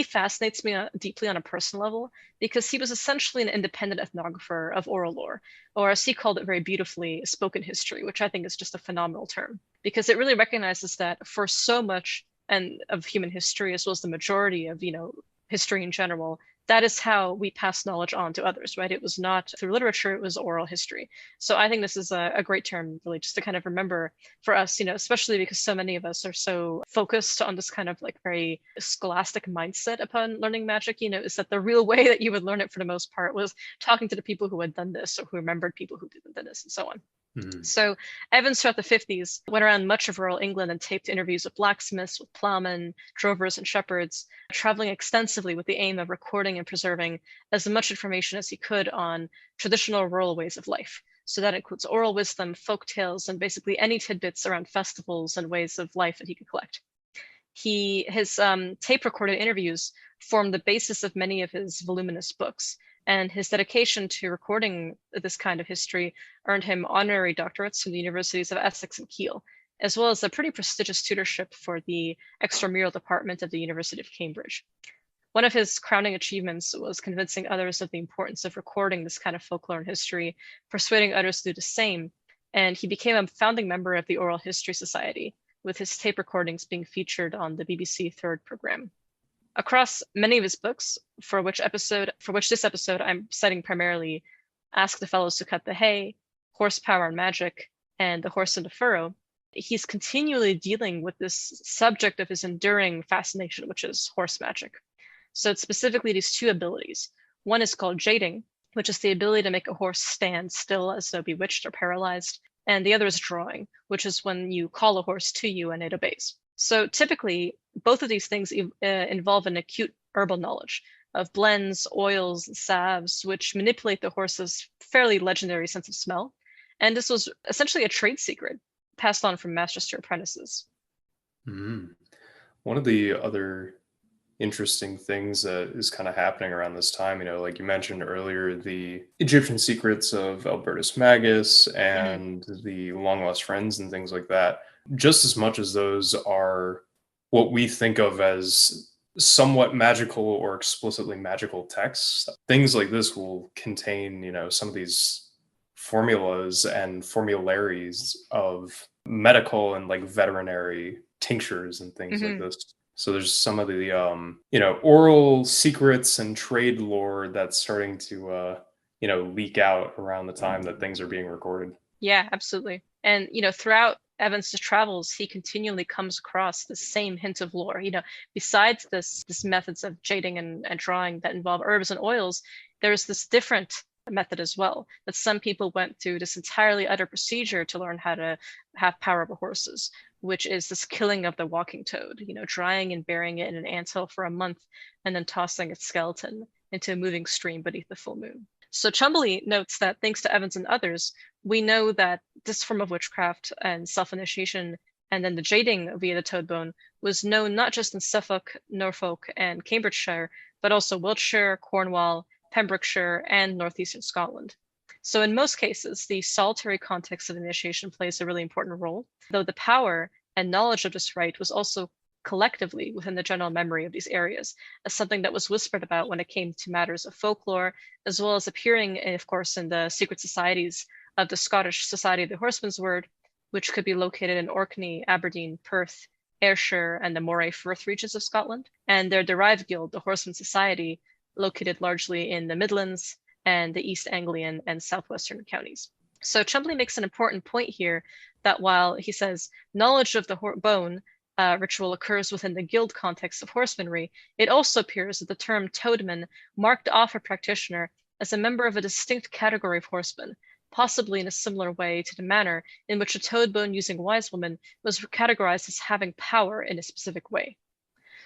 fascinates me deeply on a personal level because he was essentially an independent ethnographer of oral lore, or as he called it very beautifully, spoken history, which I think is just a phenomenal term because it really recognizes that for so much of human history, as well as the majority of, history in general, that is how we pass knowledge on to others, right? It was not through literature, it was oral history. So I think this is a great term, really, just to kind of remember for us, especially because so many of us are so focused on this kind of like very scholastic mindset upon learning magic, is that the real way that you would learn it for the most part was talking to the people who had done this or who remembered people who did this and so on. So Evans throughout the 50s went around much of rural England and taped interviews with blacksmiths, with plowmen, drovers, and shepherds, traveling extensively with the aim of recording and preserving as much information as he could on traditional rural ways of life. So that includes oral wisdom, folk tales, and basically any tidbits around festivals and ways of life that he could collect. His tape recorded interviews formed the basis of many of his voluminous books, and his dedication to recording this kind of history earned him honorary doctorates from the universities of Essex and Kiel, as well as a pretty prestigious tutorship for the extramural department of the University of Cambridge. One of his crowning achievements was convincing others of the importance of recording this kind of folklore and history, persuading others to do the same, and he became a founding member of the Oral History Society, with his tape recordings being featured on the BBC Third programme. Across many of his books, for which this episode I'm citing primarily Ask the Fellows to Cut the Hay, Horsepower and Magic, and The Horse and the Furrow, he's continually dealing with this subject of his enduring fascination, which is horse magic. So it's specifically these two abilities. One is called Jading, which is the ability to make a horse stand still as though bewitched or paralyzed. And the other is drawing, which is when you call a horse to you and it obeys. So typically, both of these things involve an acute herbal knowledge of blends, oils, and salves, which manipulate the horse's fairly legendary sense of smell. And this was essentially a trade secret passed on from masters to apprentices. One of the other interesting things that is kind of happening around this time, like you mentioned earlier, the Egyptian secrets of Albertus Magus and the long lost friends and things like that, just as much as those are what we think of as somewhat magical or explicitly magical texts, things like this will contain, some of these formulas and formularies of medical and like veterinary tinctures and things like this. So there's some of the, oral secrets and trade lore that's starting to, leak out around the time that things are being recorded. Yeah, absolutely. And, throughout Evans' travels, he continually comes across the same hint of lore. Besides this methods of jading and drawing that involve herbs and oils, there's this different method as well, that some people went through this entirely other procedure to learn how to have power over horses, which is this killing of the walking toad, drying and burying it in an anthill for a month and then tossing its skeleton into a moving stream beneath the full moon. So Chumbley notes that thanks to Evans and others, we know that this form of witchcraft and self-initiation and then the jading via the toad bone was known not just in Suffolk, Norfolk, and Cambridgeshire, but also Wiltshire, Cornwall, Pembrokeshire, and northeastern Scotland. So in most cases, the solitary context of initiation plays a really important role, though the power and knowledge of this rite was also collectively within the general memory of these areas as something that was whispered about when it came to matters of folklore, as well as appearing, of course, in the secret societies of the Scottish Society of the Horseman's Word, which could be located in Orkney, Aberdeen, Perth, Ayrshire, and the Moray Firth regions of Scotland, and their derived guild, the Horseman Society, located largely in the Midlands and the East Anglian and Southwestern counties. So Chumbley makes an important point here that while he says knowledge of the bone ritual occurs within the guild context of horsemanry, it also appears that the term Toadman marked off a practitioner as a member of a distinct category of horsemen, possibly in a similar way to the manner in which a toad bone using wise woman was categorized as having power in a specific way.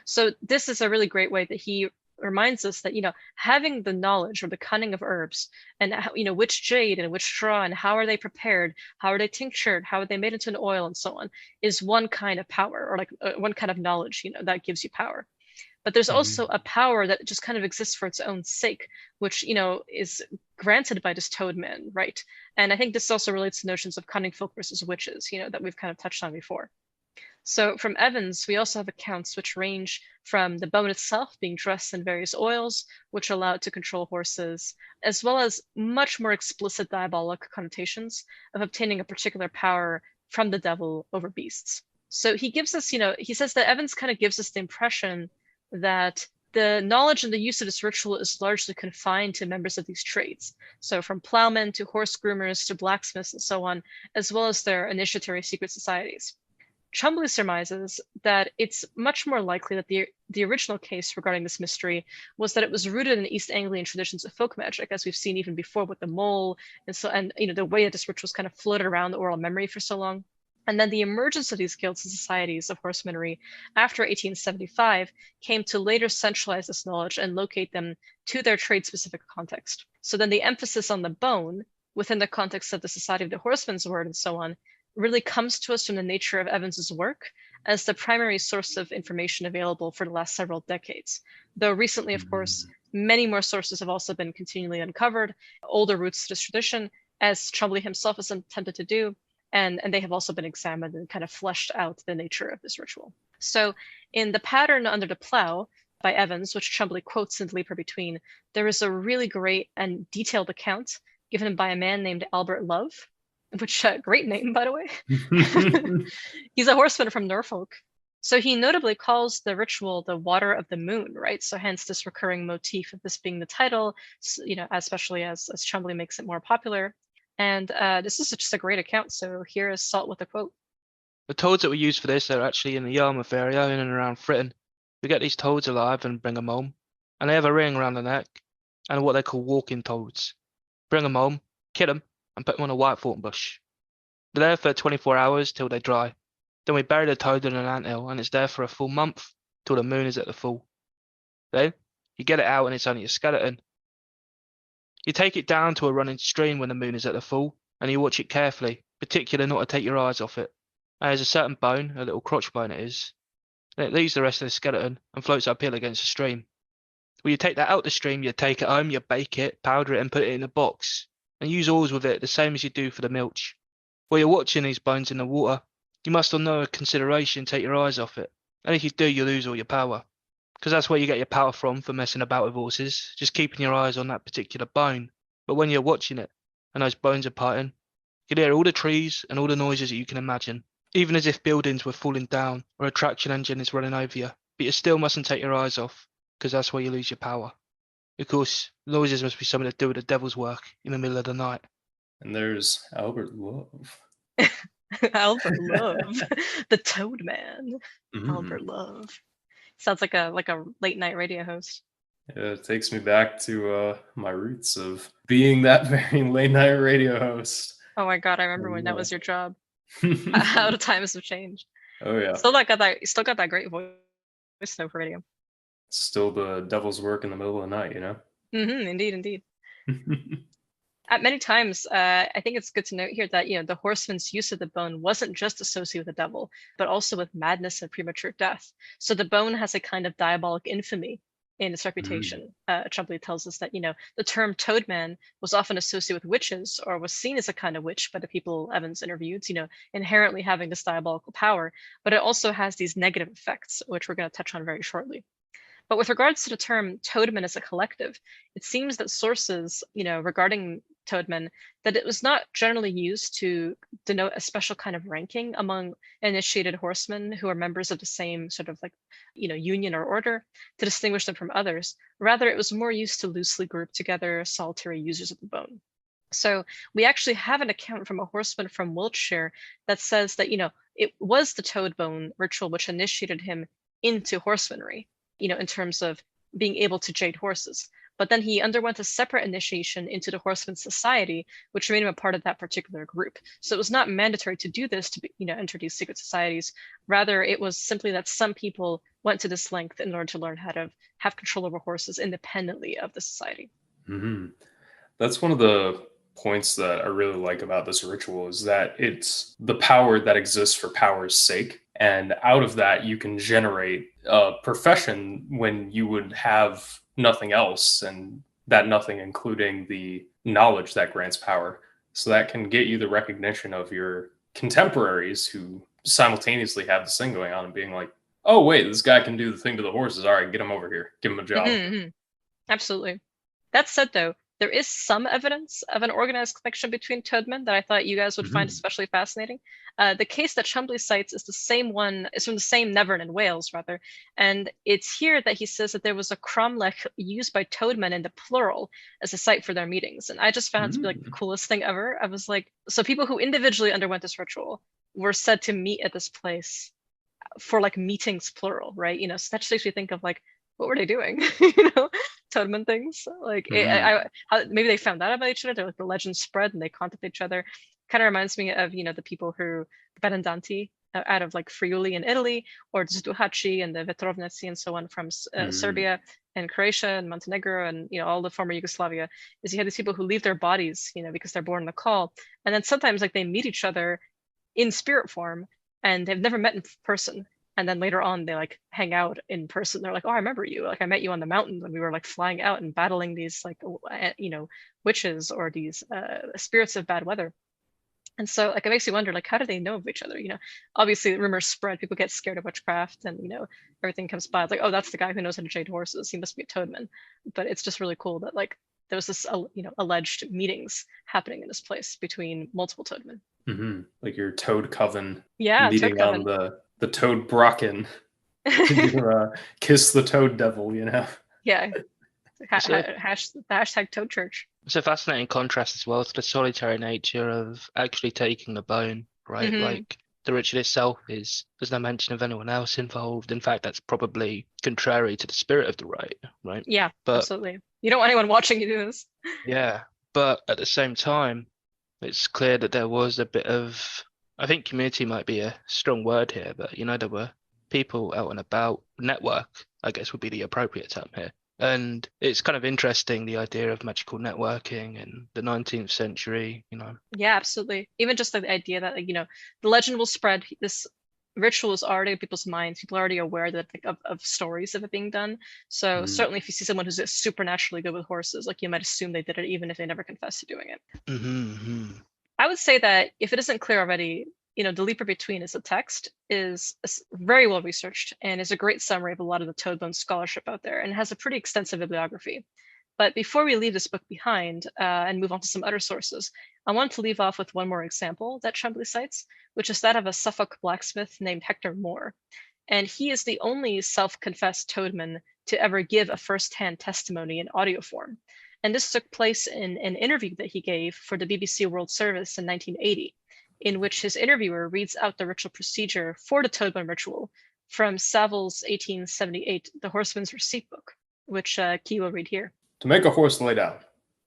So this is a really great way that he reminds us that, having the knowledge or the cunning of herbs and, which jade and which straw and how are they prepared, how are they tinctured, how are they made into an oil and so on, is one kind of power or like one kind of knowledge, that gives you power. But there's also a power that just kind of exists for its own sake, which, is granted by this Toadman, right? And I think this also relates to notions of cunning folk versus witches, that we've kind of touched on before. So from Evans, we also have accounts which range from the bone itself being dressed in various oils, which allow it to control horses, as well as much more explicit diabolic connotations of obtaining a particular power from the devil over beasts. So he gives us, he says that Evans kind of gives us the impression that the knowledge and the use of this ritual is largely confined to members of these trades. So from plowmen to horse groomers to blacksmiths and so on, as well as their initiatory secret societies. Chumbley surmises that it's much more likely that the original case regarding this mystery was that it was rooted in East Anglian traditions of folk magic, as we've seen even before with the mole, and the way that this ritual was kind of floated around the oral memory for so long. And then the emergence of these guilds and societies of horsemanry after 1875 came to later centralize this knowledge and locate them to their trade-specific context. So then the emphasis on the bone within the context of the Society of the Horseman's Word and so on really comes to us from the nature of Evans's work as the primary source of information available for the last several decades. Though recently, of course, many more sources have also been continually uncovered, older roots to this tradition, as Chumbley himself has attempted to do, and they have also been examined and kind of fleshed out the nature of this ritual. So in The Pattern Under the Plough, by Evans, which Chumbley quotes in the Leaper Between, there is a really great and detailed account given by a man named Albert Love, which great name, by the way. He's a horseman from Norfolk. So he notably calls the ritual the Water of the Moon, right? So hence this recurring motif of this being the title, especially as Chumbley makes it more popular. And this is just a great account. So here is Salt with a quote. The toads that we use for this are actually in the Yarmouth area in and around Fritton. We get these toads alive and bring them home, and they have a ring around the neck, and what they call walking toads. Bring them home, kill them, and put them on a whitethorn bush. They're there for 24 hours till they dry. Then we bury the toad in an anthill, and it's there for a full month till the moon is at the full. Then you get it out, and it's only a skeleton. You take it down to a running stream when the moon is at the full, and you watch it carefully, particularly not to take your eyes off it. And there's a certain bone, a little crotch bone it is, and it leaves the rest of the skeleton and floats uphill against the stream. When you take that out the stream, you take it home, you bake it, powder it, and put it in a box, and use oils with it the same as you do for the milch. While you're watching these bones in the water, you must on no consideration take your eyes off it, and if you do, you lose all your power. Because that's where you get your power from for messing about with horses, just keeping your eyes on that particular bone. But when you're watching it, and those bones are parting, you can hear all the trees and all the noises that you can imagine, even as if buildings were falling down or a traction engine is running over you. But you still mustn't take your eyes off, because that's where you lose your power. Of course, noises must be something to do with the devil's work in the middle of the night. And there's Albert Love. Albert Love, the Toadman. Albert Love. Sounds like a late night radio host. Yeah, it takes me back to my roots of being that very late night radio host. Oh my god, I remember when that was your job. How the times have changed. Oh yeah. Still got that great voice though for radio. Still the devil's work in the middle of the night, you know? Indeed. At many times, I think it's good to note here that the horseman's use of the bone wasn't just associated with the devil, but also with madness and premature death. So the bone has a kind of diabolic infamy in its reputation. Chumbley tells us that the term Toadman was often associated with witches, or was seen as a kind of witch by the people Evans interviewed, inherently having this diabolical power. But it also has these negative effects, which we're going to touch on very shortly. But with regards to the term Toadman as a collective, it seems that sources, regarding Toadmen, that it was not generally used to denote a special kind of ranking among initiated horsemen who are members of the same sort of union or order to distinguish them from others. Rather, it was more used to loosely group together solitary users of the bone. So we actually have an account from a horseman from Wiltshire that says that, it was the toad bone ritual which initiated him into horsemanry, in terms of being able to jade horses. But then he underwent a separate initiation into the Horseman's Society, which made him a part of that particular group. So it was not mandatory to do this to enter these secret societies. Rather, it was simply that some people went to this length in order to learn how to have control over horses independently of the society. That's one of the points that I really like about this ritual, is that it's the power that exists for power's sake. And out of that, you can generate a profession when you would have nothing else, and that nothing including the knowledge that grants power. So that can get you the recognition of your contemporaries who simultaneously have this thing going on and being like, oh, wait, this guy can do the thing to the horses. All right, get him over here. Give him a job. Absolutely. That said, though, there is some evidence of an organized connection between Toadmen that I thought you guys would find especially fascinating. The case that Chumbley cites is from the same Nevern in Wales, rather. And it's here that he says that there was a cromlech used by Toadmen in the plural as a site for their meetings. And I just found it to be like the coolest thing ever. I was like, so people who individually underwent this ritual were said to meet at this place for like meetings plural, right? So that just makes me think of like, what were they doing? Toadman things. Like maybe they found out about each other. The legends spread and they contacted each other. Kind of reminds me of the people who Benandanti out of like Friuli in Italy, or Zduhaci and the Vetrovneci and so on from Serbia and Croatia and Montenegro and all the former Yugoslavia. Is you have these people who leave their bodies because they're born in the call, and then sometimes like they meet each other in spirit form and they've never met in person. And then later on, they like hang out in person. They're like, "Oh, I remember you. Like, I met you on the mountain when we were like flying out and battling these like, witches or these spirits of bad weather." And so like it makes you wonder, like, how do they know of each other? Obviously rumors spread, people get scared of witchcraft, and everything comes by. It's like, oh, that's the guy who knows how to jade horses. He must be a toadman. But it's just really cool that like there was this alleged meetings happening in this place between multiple toadmen. Like your toad coven Toad meeting coven. on the toad brocken to kiss the toad devil, Yeah. So- Hashtag Toad Church. It's a fascinating contrast as well to the solitary nature of actually taking the bone, right? Mhm. Like the ritual itself there's no mention of anyone else involved. In fact, that's probably contrary to the spirit of the rite, right? Yeah, But absolutely. You don't want anyone watching you do this. yeah, but at the same time, it's clear that there was a bit of, I think community might be a strong word here, but there were people out and about, network, I guess would be the appropriate term here. And it's kind of interesting, the idea of magical networking in the 19th century, Yeah, absolutely. Even just the idea that the legend will spread. This ritual is already in people's minds. People are already aware that of stories of it being done. So certainly, if you see someone who's supernaturally good with horses, like you might assume they did it, even if they never confessed to doing it. I would say that if it isn't clear already, the leaper between is the text is very well researched and is a great summary of a lot of the Toadbone scholarship out there, and has a pretty extensive bibliography. But before we leave this book behind and move on to some other sources, I want to leave off with one more example that Chumbley cites, which is that of a Suffolk blacksmith named Hector Moore. And he is the only self-confessed toadman to ever give a first-hand testimony in audio form. And this took place in an interview that he gave for the BBC World Service in 1980, in which his interviewer reads out the ritual procedure for the Toadman ritual from Saville's 1878 The Horseman's Receipt Book, which Key will read here. To make a horse lay down,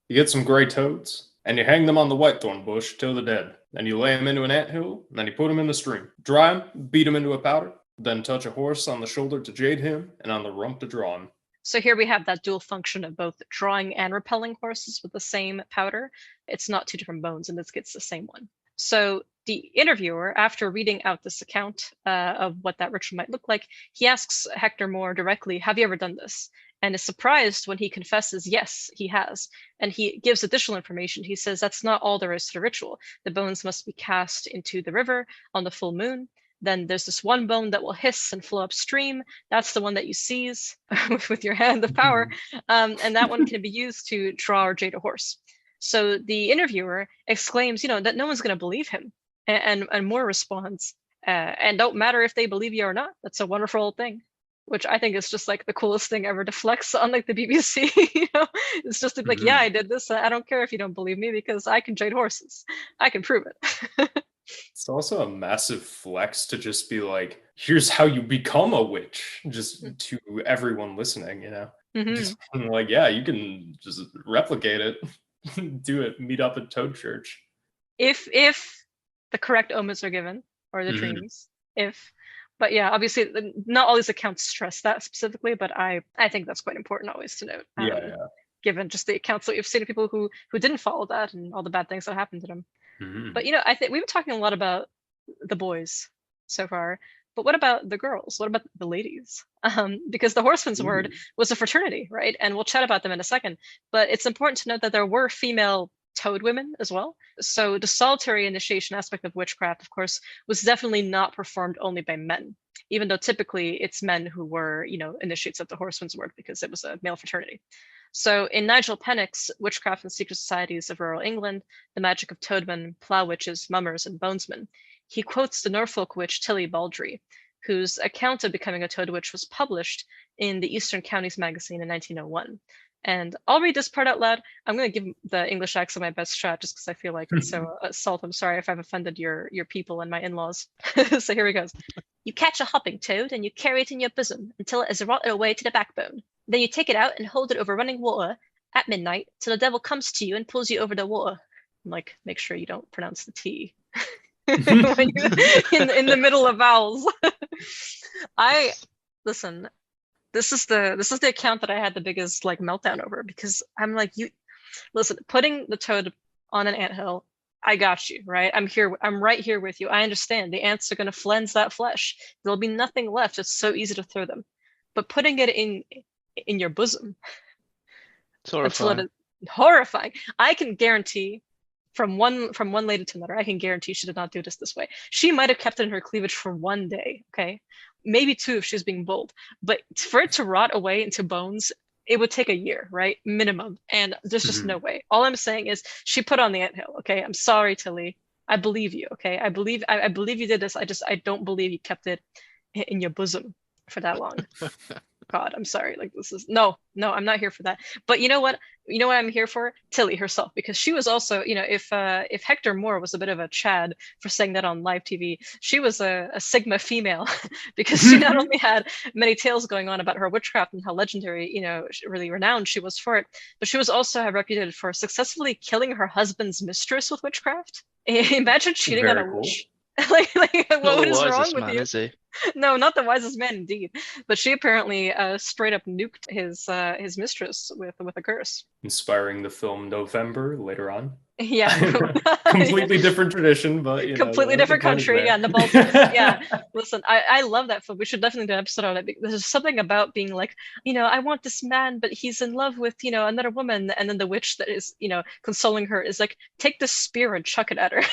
you get some gray toads, and you hang them on the whitethorn bush till they're dead. Then you lay them into an anthill, and then you put them in the stream. Dry them, beat them into a powder, then touch a horse on the shoulder to jade him, and on the rump to draw him. So here we have that dual function of both drawing and repelling horses with the same powder. It's not two different bones, and this gets the same one. So the interviewer, after reading out this account of what that ritual might look like, he asks Hector Moore directly, have you ever done this? And is surprised when he confesses, yes, he has. And he gives additional information. He says, that's not all there is to the ritual. The bones must be cast into the river on the full moon. Then there's this one bone that will hiss and flow upstream. That's the one that you seize with your hand of power. And that one can be used to draw or jade a horse. So the interviewer exclaims, that no one's going to believe him. And Moore responds, and don't matter if they believe you or not. That's a wonderful old thing, which I think is just like the coolest thing ever to flex on like the BBC. It's just to be like, yeah, I did this. I don't care if you don't believe me because I can jade horses. I can prove it. It's also a massive flex to just be like, here's how you become a witch, just to everyone listening, Just like, yeah, you can just replicate it, do it, meet up at Toad Church. If the correct omens are given, or the dreams, but yeah, obviously not all these accounts stress that specifically, but I think that's quite important always to note. Given just the accounts that we've seen of people who didn't follow that and all the bad things that happened to them. But I think we've been talking a lot about the boys so far, but what about the girls? What about the ladies? Because the Horseman's word was a fraternity, right? And we'll chat about them in a second. But it's important to note that there were female toad women as well. So the solitary initiation aspect of witchcraft, of course, was definitely not performed only by men, even though typically it's men who were, initiates of the Horseman's word because it was a male fraternity. So in Nigel Pennick's Witchcraft and Secret Societies of Rural England, The Magic of Toadmen, Plough Witches, Mummers, and Bonesmen, he quotes the Norfolk witch Tilly Baldry, whose account of becoming a toad witch was published in the Eastern Counties magazine in 1901. And I'll read this part out loud. I'm going to give the English accent my best shot just because I feel like it's so assault. I'm sorry if I've offended your people and my in-laws. So here he goes. You catch a hopping toad and you carry it in your bosom until it has rotted away to the backbone. Then you take it out and hold it over running water at midnight till the devil comes to you and pulls you over the water. Like, make sure you don't pronounce the T in the middle of vowels. Listen. This is the account that I had the biggest like meltdown over, because I'm like, putting the toad on an anthill, I got you, right? I'm right here with you. I understand the ants are going to cleanse that flesh. There'll be nothing left. It's so easy to throw them. But putting it in your bosom, it's horrifying. Horrifying. I can guarantee from one lady to another. I can guarantee she did not do this way. She might have kept it in her cleavage for 1 day, okay? Maybe 2 if she's being bold. But for it to rot away into bones, it would take a year, right? Minimum. And there's just no way. All I'm saying is she put on the anthill, okay? I'm sorry, Tilly. I believe you, okay? I believe you did this. I don't believe you kept it in your bosom for that long. God, I'm sorry. Like, this is no, I'm not here for that. But you know what? You know what I'm here for? Tilly herself, because she was also, if Hector Moore was a bit of a Chad for saying that on live TV, she was a Sigma female because she not only had many tales going on about her witchcraft and how legendary, really renowned she was for it, but she was also reputed for successfully killing her husband's mistress with witchcraft. Imagine cheating on a witch. like what is wrong with you? Is he? No, not the wisest man indeed. But she apparently straight up nuked his mistress with a curse. Inspiring the film November later on. Yeah. Completely different tradition, but completely different country. Yeah, the Baltics. Yeah. Listen, I love that film. We should definitely do an episode on it. There's something about being like, I want this man, but he's in love with, another woman, and then the witch that is, consoling her is like, take this spear and chuck it at her.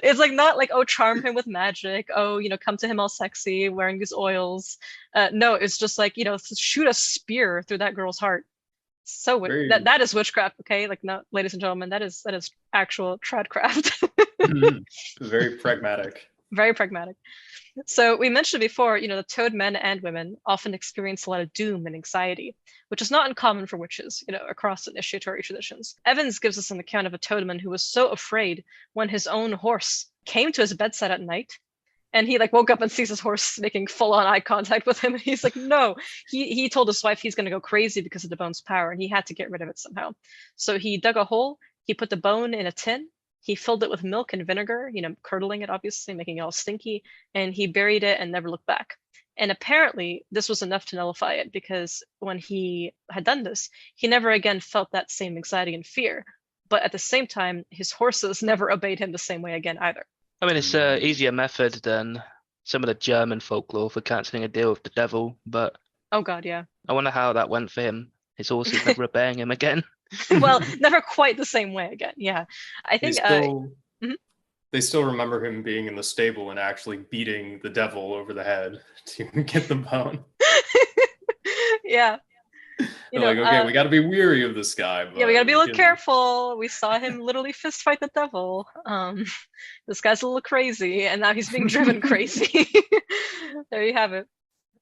It's like not like, oh, charm him with magic, oh, come to him all sexy wearing these oils. No, it's just like, shoot a spear through that girl's heart. So that is witchcraft, okay? Like, no, ladies and gentlemen, that is actual tradcraft. Very pragmatic. Very pragmatic. So we mentioned before, the toad men and women often experience a lot of doom and anxiety, which is not uncommon for witches, across initiatory traditions. Evans gives us an account of a toadman who was so afraid when his own horse came to his bedside at night, and he woke up and sees his horse making full-on eye contact with him, and he's like, no. He told his wife he's going to go crazy because of the bone's power, and he had to get rid of it somehow. So he dug a hole, he put the bone in a tin, he filled it with milk and vinegar, curdling it, obviously, making it all stinky, and he buried it and never looked back. And apparently, this was enough to nullify it, because when he had done this, he never again felt that same anxiety and fear. But at the same time, his horses never obeyed him the same way again either. I mean, it's an easier method than some of the German folklore for cancelling a deal with the devil, but... Oh god, yeah. I wonder how that went for him. His horses never obeying him again. Well, never quite the same way again. Yeah, I think they still remember him being in the stable and actually beating the devil over the head to get the bone. Yeah, okay, we got to be weary of this guy. But, yeah, we got to be a little careful. We saw him literally fist fight the devil. This guy's a little crazy, and now he's being driven crazy. There you have it.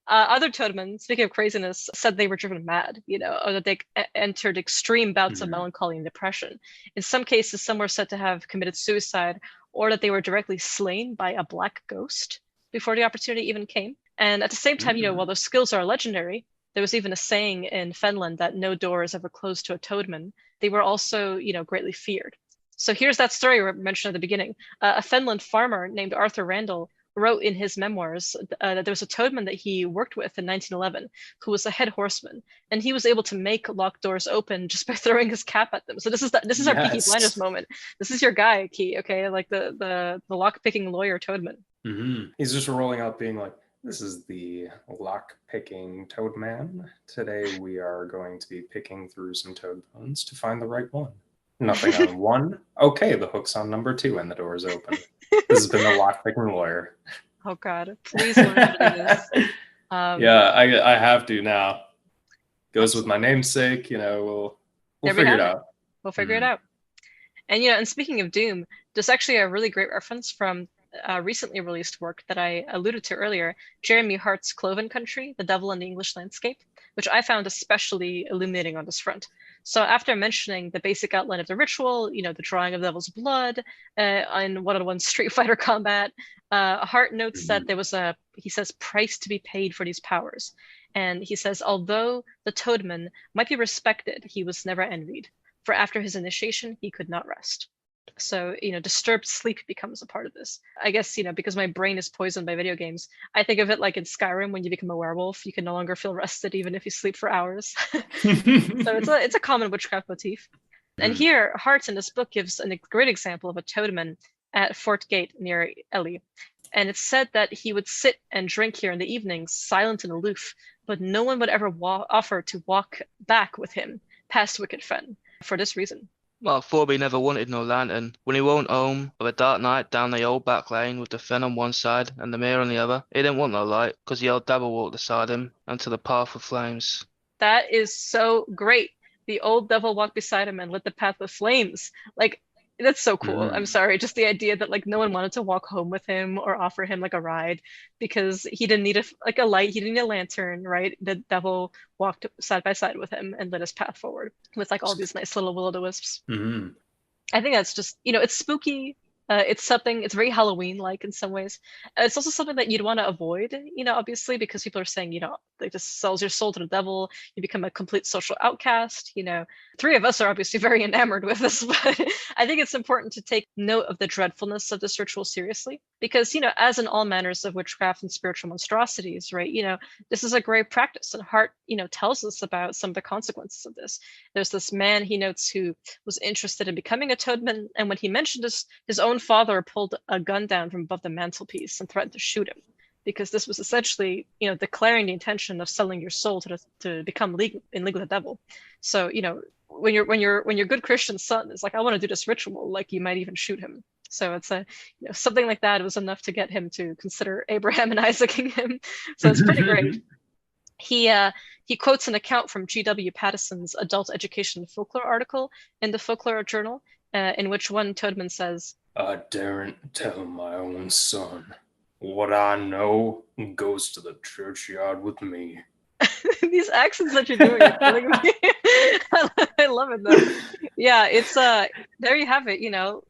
Other toadmen, speaking of craziness, said they were driven mad, or that they entered extreme bouts of melancholy and depression. In some cases, some were said to have committed suicide, or that they were directly slain by a black ghost before the opportunity even came. And at the same time, while those skills are legendary, there was even a saying in Finland that no door is ever closed to a toadman. They were also, greatly feared. So here's that story we mentioned at the beginning. A Finland farmer named Arthur Randall wrote in his memoirs that there was a toadman that he worked with in 1911 who was a head horseman, and he was able to make locked doors open just by throwing his cap at them. So this is our Peaky Blinders moment. This is your guy, Key, okay? Like the lock-picking lawyer toadman. He's just rolling up being like, this is the lock-picking toadman. Today we are going to be picking through some toad bones to find the right one. Nothing on 1. Okay, the hook's on number 2 and the door is open. This has been the lock-picking lawyer. Oh God, please learn to do this. Yeah, I have to now. Goes with my namesake, we'll figure it out. We'll figure it out. And and speaking of doom, there's actually a really great reference from recently released work that I alluded to earlier, Jeremy Hart's Cloven Country, The Devil in the English Landscape, which I found especially illuminating on this front. So after mentioning the basic outline of the ritual, the drawing of the devil's blood, in one-on-one Street Fighter combat, Hart notes that there was he says, price to be paid for these powers. And he says, although the toadman might be respected, he was never envied, for after his initiation, he could not rest. So, disturbed sleep becomes a part of this. I guess, because my brain is poisoned by video games, I think of it like in Skyrim, when you become a werewolf, you can no longer feel rested even if you sleep for hours. So it's a common witchcraft motif. And here, Hart in this book gives a great example of a toadman at Fort Gate near Ely. And it's said that he would sit and drink here in the evenings, silent and aloof, but no one would ever offer to walk back with him past Wicked Fen for this reason. Mark Forby never wanted no lantern. When he went home of a dark night down the old back lane with the fen on one side and the mirror on the other, he didn't want no light, 'cause the old devil walked beside him unto the path of flames. That is so great. The old devil walked beside him and lit the path with flames. Like, that's so cool. I'm sorry. Just the idea that like no one wanted to walk home with him or offer him like a ride because he didn't need a light, he didn't need a lantern, right? The devil walked side by side with him and lit his path forward with like all these nice little will-o'-the-wisps. Mm-hmm. I think that's just, it's spooky. It's something, it's very Halloween-like in some ways. It's also something that you'd want to avoid, obviously, because people are saying, like this sells your soul to the devil, you become a complete social outcast. Three of us are obviously very enamored with this, but I think it's important to take note of the dreadfulness of this ritual seriously, because, as in all manners of witchcraft and spiritual monstrosities, right, this is a grave practice, and Hart, tells us about some of the consequences of this. There's this man he notes who was interested in becoming a toadman, and when he mentioned his own father pulled a gun down from above the mantelpiece and threatened to shoot him, because this was essentially, declaring the intention of selling your soul to become in league with the devil. So, when your good Christian son is like, I want to do this ritual, like you might even shoot him. So it's something like that was enough to get him to consider Abraham and Isaac-ing him. So it's pretty great. He quotes an account from G.W. Pattison's Adult Education and Folklore article in the Folklore Journal, in which one toadman says, I daren't tell my own son. What I know goes to the churchyard with me. These accents that you're doing are killing me. I love it though. Yeah, it's there you have it.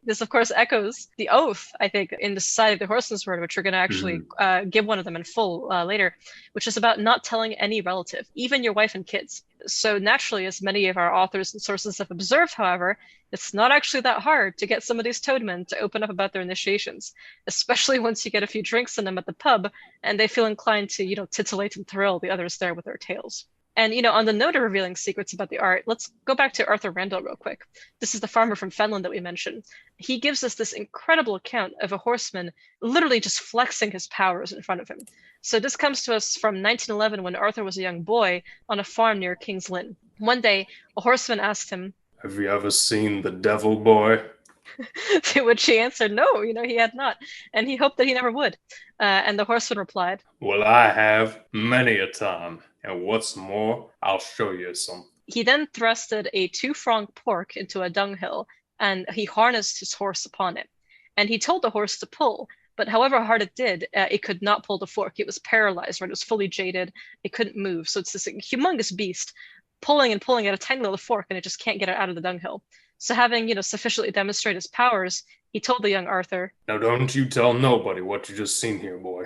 This of course echoes the oath, I think, in the Society of the Horseman's Word, which we're going to actually give one of them in full later, which is about not telling any relative, even your wife and kids. So naturally, as many of our authors and sources have observed, however, it's not actually that hard to get some of these toadmen to open up about their initiations, especially once you get a few drinks in them at the pub and they feel inclined to, titillate and thrill the others there with their tales. And, on the note of revealing secrets about the art, let's go back to Arthur Randall real quick. This is the farmer from Fenland that we mentioned. He gives us this incredible account of a horseman literally just flexing his powers in front of him. So this comes to us from 1911 when Arthur was a young boy on a farm near King's Lynn. One day, a horseman asked him, have you ever seen the devil, boy? To which he answered, no, he had not. And he hoped that he never would. And the horseman replied, well, I have many a time. And what's more, I'll show you some. He then thrusted a 2-pronged fork into a dunghill, and he harnessed his horse upon it. And he told the horse to pull, but however hard it did, it could not pull the fork. It was paralyzed, right? It was fully jaded. It couldn't move. So it's this humongous beast pulling and pulling at a tiny little fork, and it just can't get it out of the dunghill. So having, sufficiently demonstrated his powers, he told the young Arthur, now don't you tell nobody what you just seen here, boy.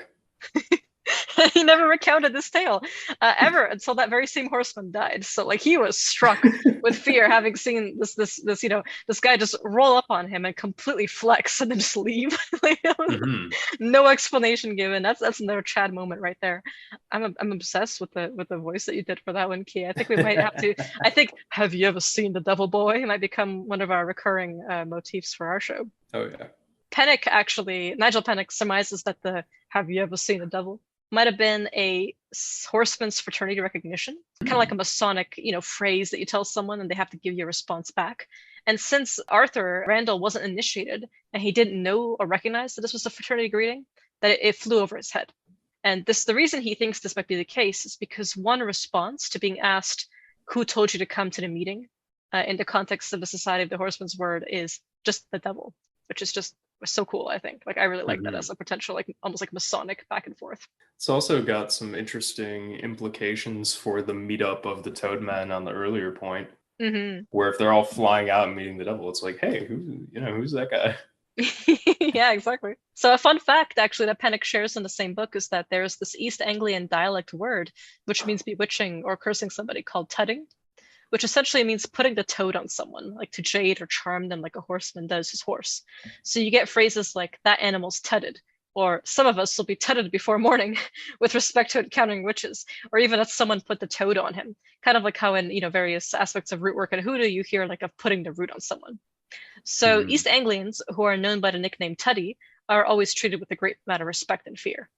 He never recounted this tale ever until that very same horseman died. So like he was struck with fear, having seen this guy just roll up on him and completely flex and then just leave. No explanation given. That's another Chad moment right there. I'm obsessed with the voice that you did for that one, Key. I think we might have to. I think have you ever seen the Devil Boy? It might become one of our recurring motifs for our show. Oh yeah. Pennock Nigel Pennock surmises that the have you ever seen the devil might have been a horseman's fraternity recognition, kind of like a Masonic, phrase that you tell someone and they have to give you a response back. And since Arthur Randall wasn't initiated and he didn't know or recognize that this was a fraternity greeting, that it flew over his head. And the reason he thinks this might be the case is because one response to being asked, who told you to come to the meeting, in the context of the Society of the Horseman's Word is just the devil, which is just so cool, I think. Like I really like that as a potential, like almost like Masonic back and forth. It's also got some interesting implications for the meetup of the Toadmen on the earlier point, where if they're all flying out and meeting the devil, it's like, hey, who's that guy? Yeah, exactly. So a fun fact actually that Pennock shares in the same book is that there's this East Anglian dialect word which means bewitching or cursing somebody called tudding, which essentially means putting the toad on someone, like to jade or charm them like a horseman does his horse. So you get phrases like, that animal's tudded, or some of us will be tudded before morning with respect to encountering witches, or even that someone put the toad on him. Kind of like how in various aspects of root work and hoodoo you hear like of putting the root on someone. So East Anglians, who are known by the nickname Tuddy, are always treated with a great amount of respect and fear.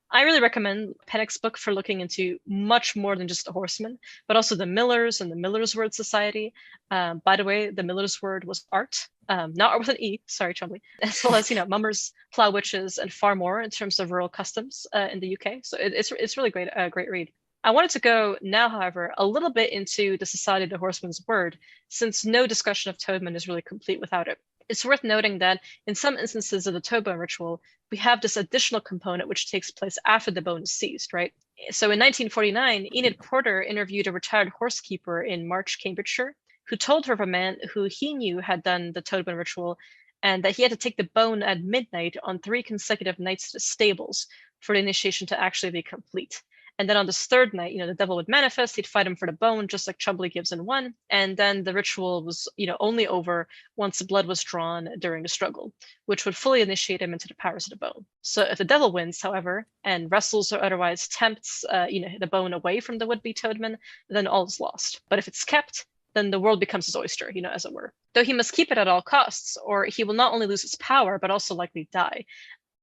I really recommend Pennock's book for looking into much more than just the Horseman, but also the Millers and the Miller's Word Society. By the way, the Miller's Word was art, not art with an E, sorry, Chumbley, as well as, mummers, plough witches, and far more in terms of rural customs in the UK. So it's really great, great read. I wanted to go now, however, a little bit into the Society of the Horseman's Word, since no discussion of Toadmen is really complete without it. It's worth noting that in some instances of the Toadmen ritual, we have this additional component which takes place after the bone is seized, right? So in 1949, Enid Porter interviewed a retired horsekeeper in March, Cambridgeshire, who told her of a man who he knew had done the Toadmen ritual and that he had to take the bone at midnight on 3 consecutive nights to the stables for the initiation to actually be complete. And then on this third night, the devil would manifest, he'd fight him for the bone, just like Chumbley gives in 1. And then the ritual was, only over once the blood was drawn during the struggle, which would fully initiate him into the powers of the bone. So if the devil wins, however, and wrestles or otherwise tempts, the bone away from the would-be Toadman, then all is lost. But if it's kept, then the world becomes his oyster, as it were. Though he must keep it at all costs, or he will not only lose its power, but also likely die.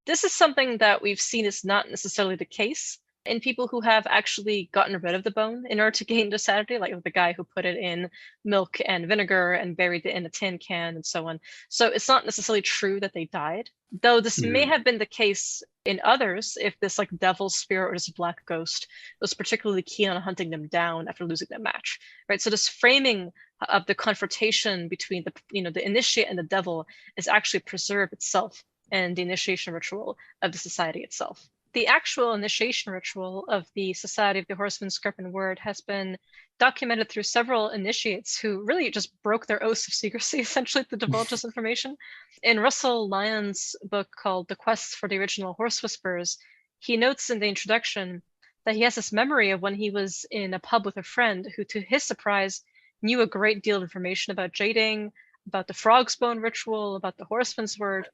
This is something that we've seen is not necessarily the case in people who have actually gotten rid of the bone in order to gain the sanity, like the guy who put it in milk and vinegar and buried it in a tin can and so on. So it's not necessarily true that they died, though this may have been the case in others if this devil spirit or this black ghost was particularly keen on hunting them down after losing their match, right? So this framing of the confrontation between the initiate and the devil is actually preserved itself in the initiation ritual of the society itself. The actual initiation ritual of the Society of the Horseman, Script and Word has been documented through several initiates who really just broke their oaths of secrecy, essentially, to divulge this information. In Russell Lyon's book called The Quest for the Original Horse Whisperers, he notes in the introduction that he has this memory of when he was in a pub with a friend who, to his surprise, knew a great deal of information about Jading, about the frog's bone ritual, about the horseman's word,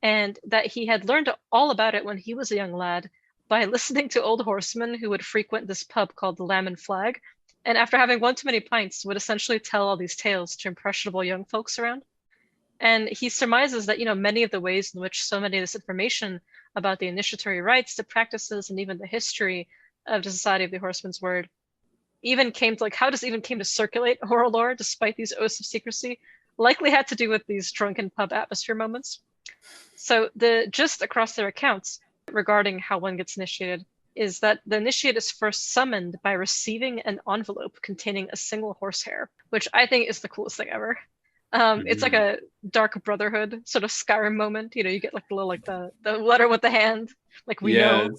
and that he had learned all about it when he was a young lad by listening to old horsemen who would frequent this pub called the Lamb and Flag, and after having one too many pints, would essentially tell all these tales to impressionable young folks around. And he surmises that, many of the ways in which so many of this information about the initiatory rites, the practices, and even the history of the Society of the Horseman's Word even came to, how this even came to circulate oral lore despite these oaths of secrecy, likely had to do with these drunken pub atmosphere moments. So the gist across their accounts regarding how one gets initiated is that the initiate is first summoned by receiving an envelope containing a single horsehair, which I think is the coolest thing ever. It's like a Dark Brotherhood sort of Skyrim moment. You get the little the letter with the hand, we know.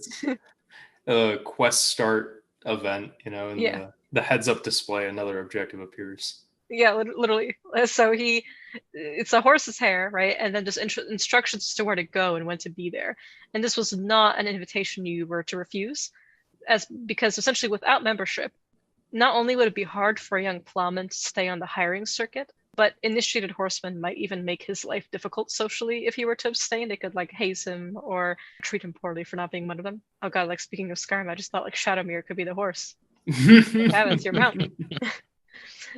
A quest start event, and the heads up display, another objective appears. Yeah, literally. So it's a horse's hair, right? And then just instructions to where to go and when to be there. And this was not an invitation you were to refuse, because essentially without membership, not only would it be hard for a young plowman to stay on the hiring circuit, but initiated horsemen might even make his life difficult socially if he were to abstain. They could haze him or treat him poorly for not being one of them. Oh god, speaking of Skyrim, I just thought Shadowmere could be the horse. It's your mount.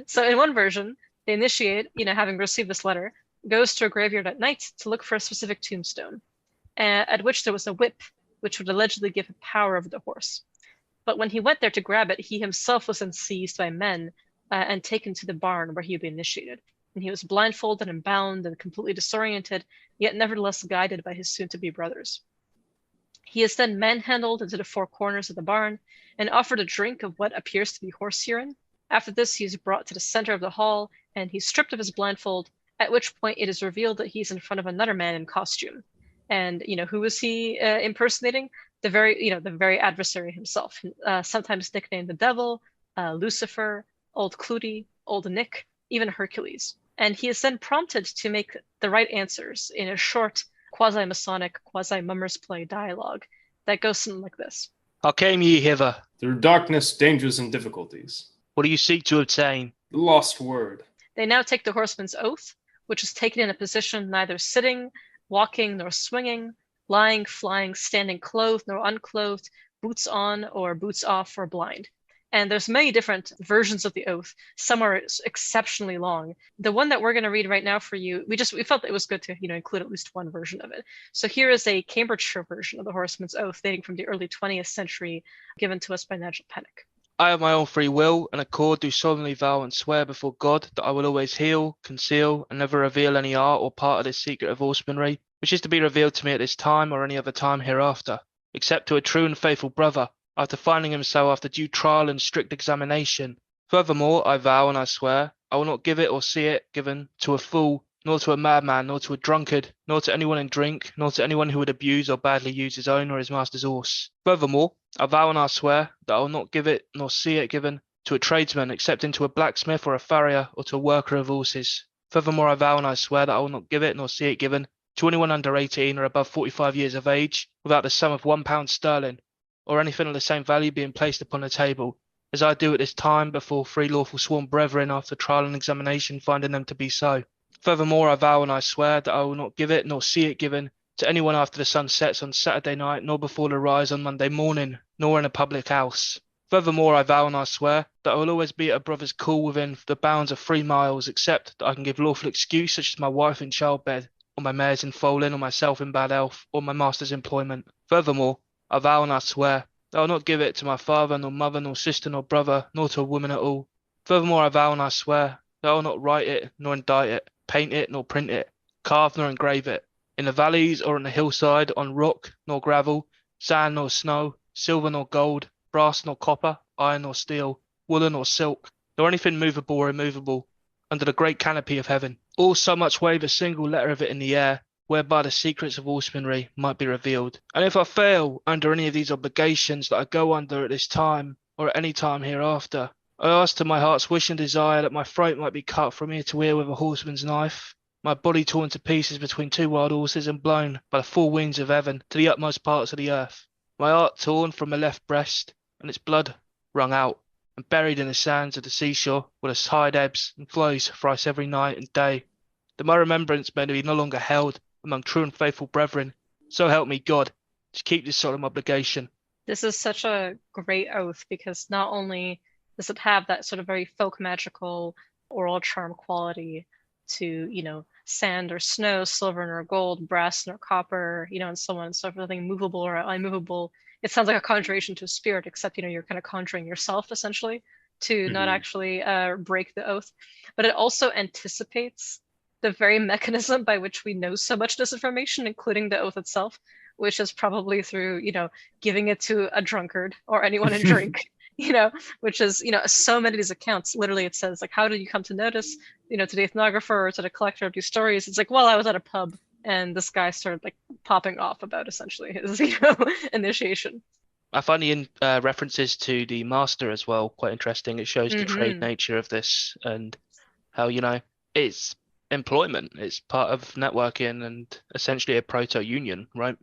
So in one version, the initiate, having received this letter, goes to a graveyard at night to look for a specific tombstone, at which there was a whip, which would allegedly give him power over the horse. But when he went there to grab it, he himself was then seized by men and taken to the barn where he would be initiated. And he was blindfolded and bound and completely disoriented, yet nevertheless guided by his soon-to-be brothers. He is then manhandled into the 4 corners of the barn and offered a drink of what appears to be horse urine. After this, he is brought to the center of the hall and he's stripped of his blindfold, at which point it is revealed that he's in front of another man in costume. And, who is he impersonating? The very adversary himself, sometimes nicknamed the Devil, Lucifer, Old Clutie, Old Nick, even Hercules. And he is then prompted to make the right answers in a short, quasi-Masonic, quasi-mummers play dialogue that goes something like this. How came ye hither? Through darkness, dangers, and difficulties. What do you seek to obtain? The lost word. They now take the horseman's oath, which is taken in a position neither sitting, walking, nor swinging, lying, flying, standing clothed nor unclothed, boots on or boots off, or blind. And there's many different versions of the oath. Some are exceptionally long. The one that we're going to read right now for you, we felt that it was good to include at least one version of it. So here is a Cambridgeshire version of the Horseman's Oath dating from the early 20th century, given to us by Nigel Pennick. I, of my own free will and accord, do solemnly vow and swear before God that I will always heal, conceal, and never reveal any art or part of this secret of horsemanry, which is to be revealed to me at this time or any other time hereafter, except to a true and faithful brother, after finding him so after due trial and strict examination. Furthermore, I vow and I swear, I will not give it or see it given to a fool, nor to a madman, nor to a drunkard, nor to anyone in drink, nor to anyone who would abuse or badly use his own or his master's horse. Furthermore, I vow and I swear that I will not give it nor see it given to a tradesman except into a blacksmith or a farrier or to a worker of horses. Furthermore, I vow and I swear that I will not give it nor see it given to anyone under 18 or above 45 years of age without the sum of £1 sterling or anything of the same value being placed upon the table, as I do at this time before three lawful sworn brethren after trial and examination finding them to be so. Furthermore, I vow and I swear that I will not give it nor see it given to anyone after the sun sets on Saturday night, nor before the rise on Monday morning, nor in a public house. Furthermore, I vow and I swear that I will always be at a brother's call within the bounds of 3 miles, except that I can give lawful excuse, such as my wife in childbed, or my mares in foaling, or myself in bad health, or my master's employment. Furthermore, I vow and I swear that I will not give it to my father, nor mother, nor sister, nor brother, nor to a woman at all. Furthermore, I vow and I swear that I will not write it, nor indite it, paint it, nor print it, carve nor engrave it, in the valleys or on the hillside, on rock nor gravel, sand nor snow, silver nor gold, brass nor copper, iron nor steel, woolen or silk, nor anything movable or immovable, under the great canopy of heaven, or so much wave a single letter of it in the air, whereby the secrets of horsemanry might be revealed. And if I fail under any of these obligations that I go under at this time, or at any time hereafter, I ask to my heart's wish and desire that my throat might be cut from ear to ear with a horseman's knife, my body torn to pieces between 2 wild horses and blown by the 4 winds of heaven to the utmost parts of the earth, my heart torn from my left breast, and its blood wrung out, and buried in the sands of the seashore where the tide ebbs and flows thrice every night and day, that my remembrance may be no longer held among true and faithful brethren. So help me God to keep this solemn obligation. This is such a great oath because not only does it have that sort of very folk magical oral charm quality to, sand or snow, silver nor gold, brass nor copper, and so on and so forth, nothing movable or immovable. It sounds like a conjuration to a spirit, except, you're kind of conjuring yourself essentially to not actually break the oath. But it also anticipates the very mechanism by which we know so much disinformation, including the oath itself, which is probably through, giving it to a drunkard or anyone in drink. Which is, so many of these accounts, literally it says, like, how did you come to notice, to the ethnographer or to the collector of these stories? It's like, well, I was at a pub and this guy started like popping off about essentially his, initiation. I find the references to the master as well quite interesting. It shows the trade nature of this and how, it's employment. It's part of networking and essentially a proto-union, right?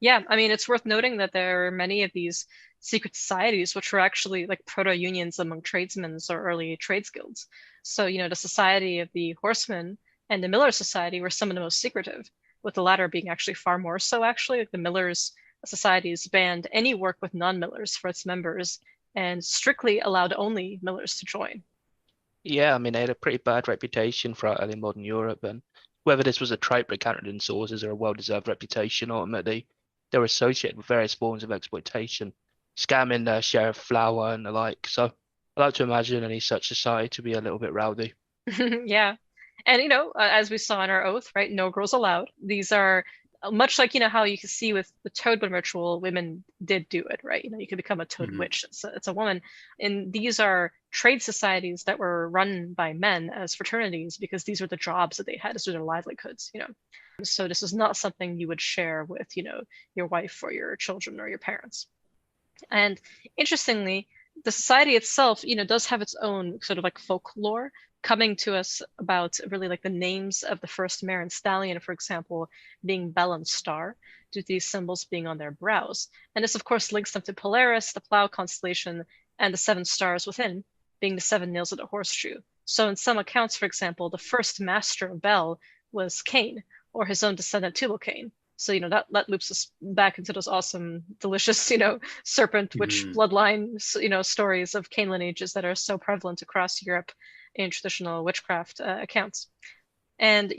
Yeah, I mean, it's worth noting that there are many of these secret societies which were actually like proto-unions among tradesmen or early trades guilds. So, the Society of the Horsemen and the Miller Society were some of the most secretive, with the latter being actually far more so, actually. Like the Millers Societies banned any work with non-Millers for its members and strictly allowed only Millers to join. Yeah, I mean, they had a pretty bad reputation throughout early modern Europe, and whether this was a trait recounted in sources or a well-deserved reputation, ultimately, they were associated with various forms of exploitation, scamming their share of flour and the like. So I like to imagine any such society to be a little bit rowdy. Yeah. And, as we saw in our oath, right, no girls allowed. These are much like, how you can see with the Toadman ritual, women did do it, right? You could become a Toad witch. It's a woman. And these are trade societies that were run by men as fraternities because these were the jobs that they had as their livelihoods, So this is not something you would share with, your wife or your children or your parents. And interestingly, the society itself, does have its own sort of like folklore coming to us about really like the names of the first mare and stallion, for example, being Bell and Star, due to these symbols being on their brows. And this, of course, links them to Polaris, the plow constellation, and the 7 stars within, being the 7 nails of the horseshoe. So in some accounts, for example, the first master of Bell was Cain, or his own descendant Tubal-Cain. So, that loops us back into those awesome, delicious, serpent witch Mhm. bloodline, stories of Cain lineages that are so prevalent across Europe in traditional witchcraft accounts. And,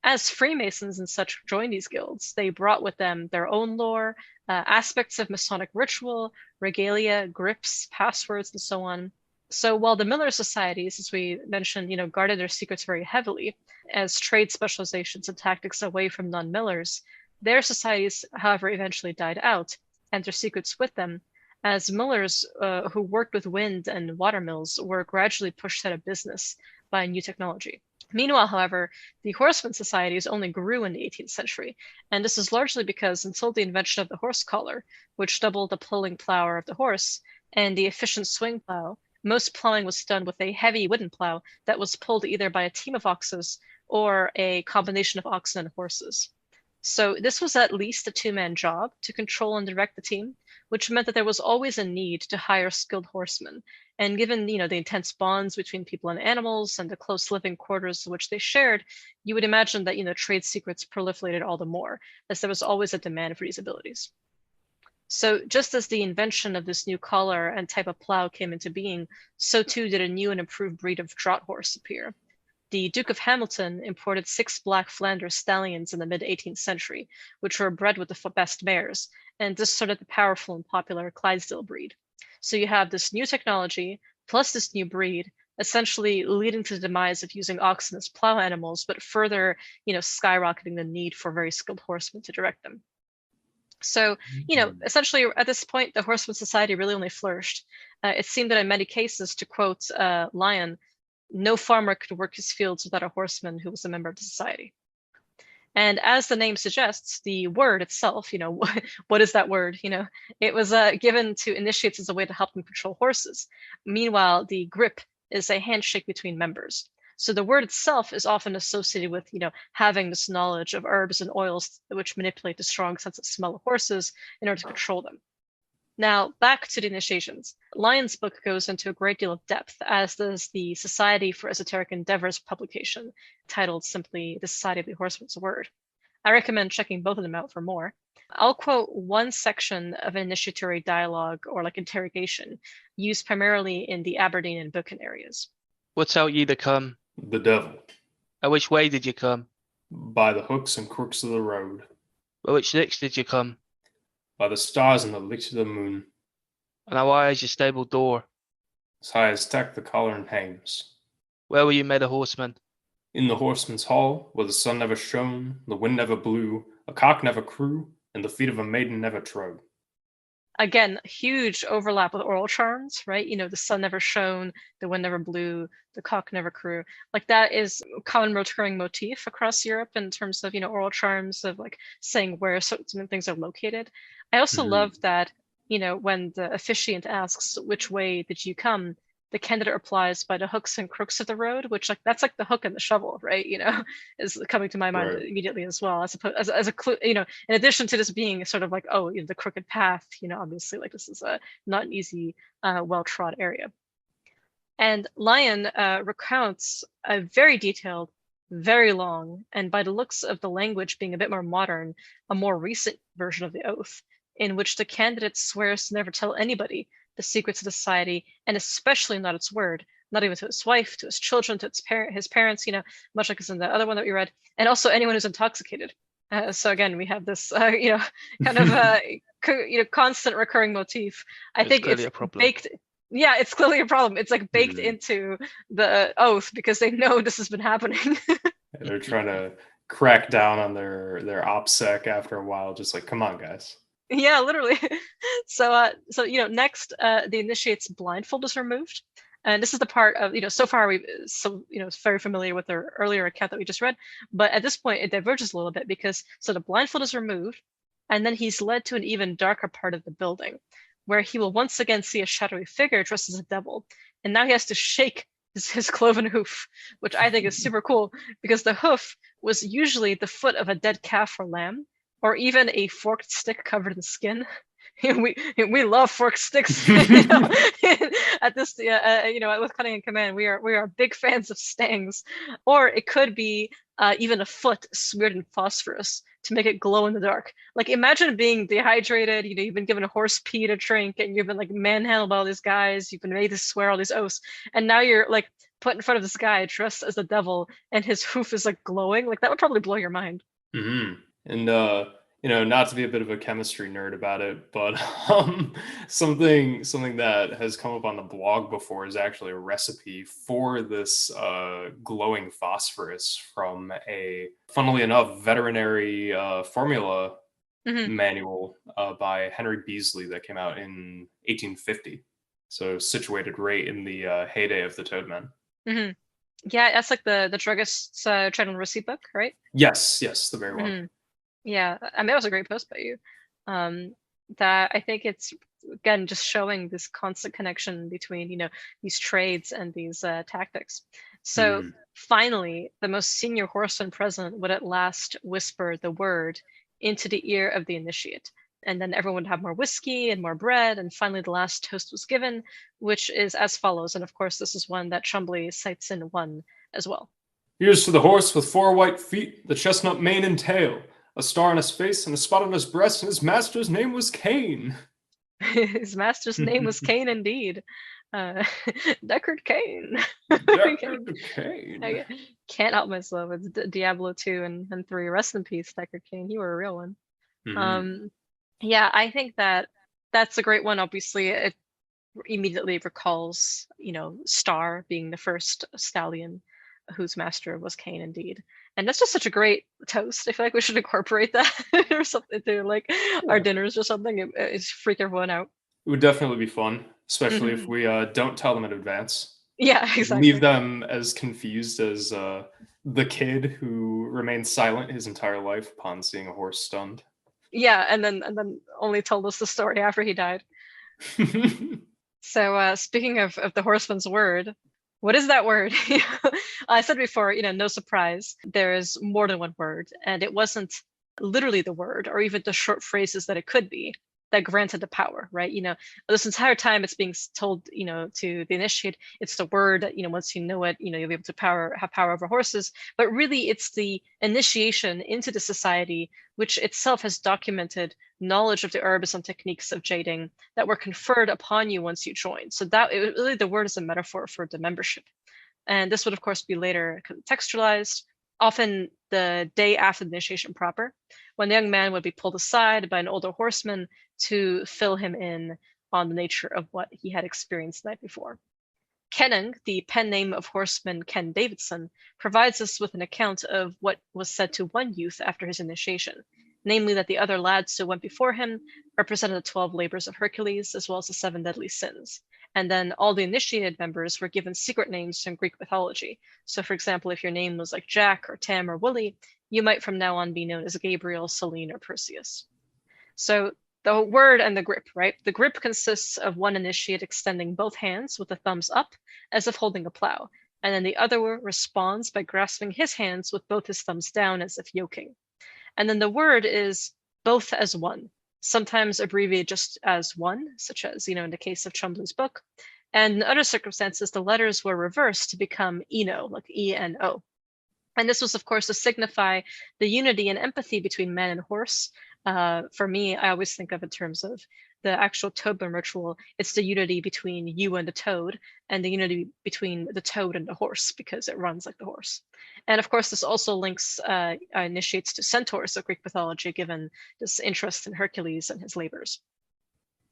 as Freemasons and such joined these guilds, they brought with them their own lore, aspects of Masonic ritual, regalia, grips, passwords, and so on. So while the Miller societies, as we mentioned, guarded their secrets very heavily as trade specializations and tactics away from non-Millers, their societies, however, eventually died out, and their secrets with them, as Millers who worked with wind and water mills were gradually pushed out of business by new technology. Meanwhile, however, the Horseman societies only grew in the 18th century, and this is largely because until the invention of the horse collar, which doubled the pulling power of the horse, and the efficient swing plow, most plowing was done with a heavy wooden plow that was pulled either by a team of oxes or a combination of oxen and horses. So this was at least a two-man job to control and direct the team, which meant that there was always a need to hire skilled horsemen. And given, the intense bonds between people and animals and the close living quarters which they shared, you would imagine that, trade secrets proliferated all the more, as there was always a demand for these abilities. So just as the invention of this new collar and type of plow came into being, so too did a new and improved breed of draught horse appear. The Duke of Hamilton imported 6 black Flanders stallions in the mid-18th century, which were bred with the best mares, and this started the powerful and popular Clydesdale breed. So you have this new technology plus this new breed, essentially leading to the demise of using oxen as plow animals, but further, skyrocketing the need for very skilled horsemen to direct them. So, essentially at this point, the Horseman Society really only flourished. It seemed that in many cases, to quote Lyon, no farmer could work his fields without a horseman who was a member of the society. And as the name suggests, the word itself, what is that word? It was given to initiates as a way to help them control horses. Meanwhile, the grip is a handshake between members. So the word itself is often associated with, having this knowledge of herbs and oils which manipulate the strong sense of smell of horses in order to control them. Now, back to the initiations. Lyon's book goes into a great deal of depth, as does the Society for Esoteric Endeavors publication, titled simply The Society of the Horseman's Word. I recommend checking both of them out for more. I'll quote one section of an initiatory dialogue or interrogation, used primarily in the Aberdeen and Buchan areas. What out ye to come? The devil. Which way did you come? By the hooks and crooks of the road. By which licks did you come? By the stars and the licks of the moon. And how high is your stable door? As high as tack the collar and hames. Where were you made a horseman? In the horseman's hall, where the sun never shone, the wind never blew, a cock never crew, and the feet of a maiden never trode. Again, huge overlap with oral charms, right? The sun never shone, the wind never blew, the cock never crew. That is a common recurring motif across Europe in terms of, oral charms of saying where certain things are located. I also love that, when the officiant asks, which way did you come? The candidate replies by the hooks and crooks of the road, which that's the hook and the shovel, right? Is coming to my mind immediately as well, as a clue, in addition to this being sort of the crooked path, obviously this is not an easy, well-trod area. And Lyon recounts a very detailed, very long, and by the looks of the language being a bit more modern, a more recent version of the oath, in which the candidate swears to never tell anybody the secrets of the society, and especially not its word, not even to his wife, to his children, to his parents, much like it's in the other one that we read, and also anyone who's intoxicated. So again, we have this, kind of, constant recurring motif. I think it's baked. Yeah, it's clearly a problem. It's baked into the oath because they know this has been happening. They're trying to crack down on their OPSEC after a while, just come on, guys. Yeah, literally. So next, the initiate's blindfold is removed, and this is the part of so far we very familiar with the earlier account that we just read, but at this point it diverges a little bit because the blindfold is removed, and then he's led to an even darker part of the building, where he will once again see a shadowy figure dressed as a devil, and now he has to shake his cloven hoof, which I think is super cool because the hoof was usually the foot of a dead calf or lamb, or even a forked stick covered in skin. we love forked sticks. At this, with Cunning in Command, we are big fans of stangs. Or it could be even a foot smeared in phosphorus to make it glow in the dark. Like, imagine being dehydrated. You've been given a horse pee to drink, and you've been like manhandled by all these guys. You've been made to swear all these oaths, and now you're like put in front of this guy dressed as the devil, and his hoof is like glowing. Like, that would probably blow your mind. Mm-hmm. And not to be a bit of a chemistry nerd about it, but something that has come up on the blog before is actually a recipe for this glowing phosphorus from a, funnily enough, veterinary formula manual by Henry Beasley that came out in 1850. So situated right in the heyday of the Toadmen. Mm-hmm. Yeah, that's like the druggist's Treadmill receipt book, right? Yes, the very one. Yeah, I mean, that was a great post by you. That I think it's, again, just showing this constant connection between, these trades and these tactics. So finally, the most senior horseman present would at last whisper the word into the ear of the initiate. And then everyone would have more whiskey and more bread. And finally, the last toast was given, which is as follows. And of course, this is one that Chumbley cites in 1 as well. Here's to the horse with 4 white feet, the chestnut mane and tail, a star on his face and a spot on his breast, and his master's name was Cain. His master's name was Cain indeed. Deckard Cain. Deckard Cain. I can't help myself. It's Diablo 2 and 3. Rest in peace, Deckard Cain. You were a real one. Yeah, I think that's a great one. Obviously, it immediately recalls, Star being the first stallion whose master was Cain indeed. And that's just such a great toast. I feel like we should incorporate that or something to like our dinners or something. It's freak everyone out. It would definitely be fun, especially if we don't tell them in advance. Yeah, exactly. Leave them as confused as the kid who remained silent his entire life upon seeing a horse stunned. Yeah, and then only told us the story after he died. So speaking of the horseman's word, what is that word? I said before, no surprise, there's more than one word, and it wasn't literally the word or even the short phrases that it could be that granted the power, right? This entire time it's being told, to the initiate, it's the word that, once you know it, you'll be able to have power over horses. But really, it's the initiation into the society, which itself has documented knowledge of the herbs and techniques of Jading that were conferred upon you once you joined. So that really, the word is a metaphor for the membership. And this would, of course, be later contextualized, often the day after the initiation proper, when the young man would be pulled aside by an older horseman to fill him in on the nature of what he had experienced the night before. Kenning, the pen name of horseman Ken Davidson, provides us with an account of what was said to one youth after his initiation, namely that the other lads who went before him represented the 12 labors of Hercules, as well as the 7 deadly sins. And then all the initiated members were given secret names from Greek mythology. So for example, if your name was like Jack or Tam or Willie, you might from now on be known as Gabriel, Selene, or Perseus. So the word and the grip, right? The grip consists of one initiate extending both hands with the thumbs up as if holding a plow. And then the other responds by grasping his hands with both his thumbs down as if yoking. And then the word is both as one, sometimes abbreviated just as one, such as, in the case of Chumbley's book. And in other circumstances, the letters were reversed to become Eno, like E-N-O. And this was, of course, to signify the unity and empathy between man and horse. For me, I always think of in terms of the actual Toadman ritual. It's the unity between you and the toad, and the unity between the toad and the horse, because it runs like the horse. And of course, this also links initiates to centaurs of Greek mythology, given this interest in Hercules and his labors.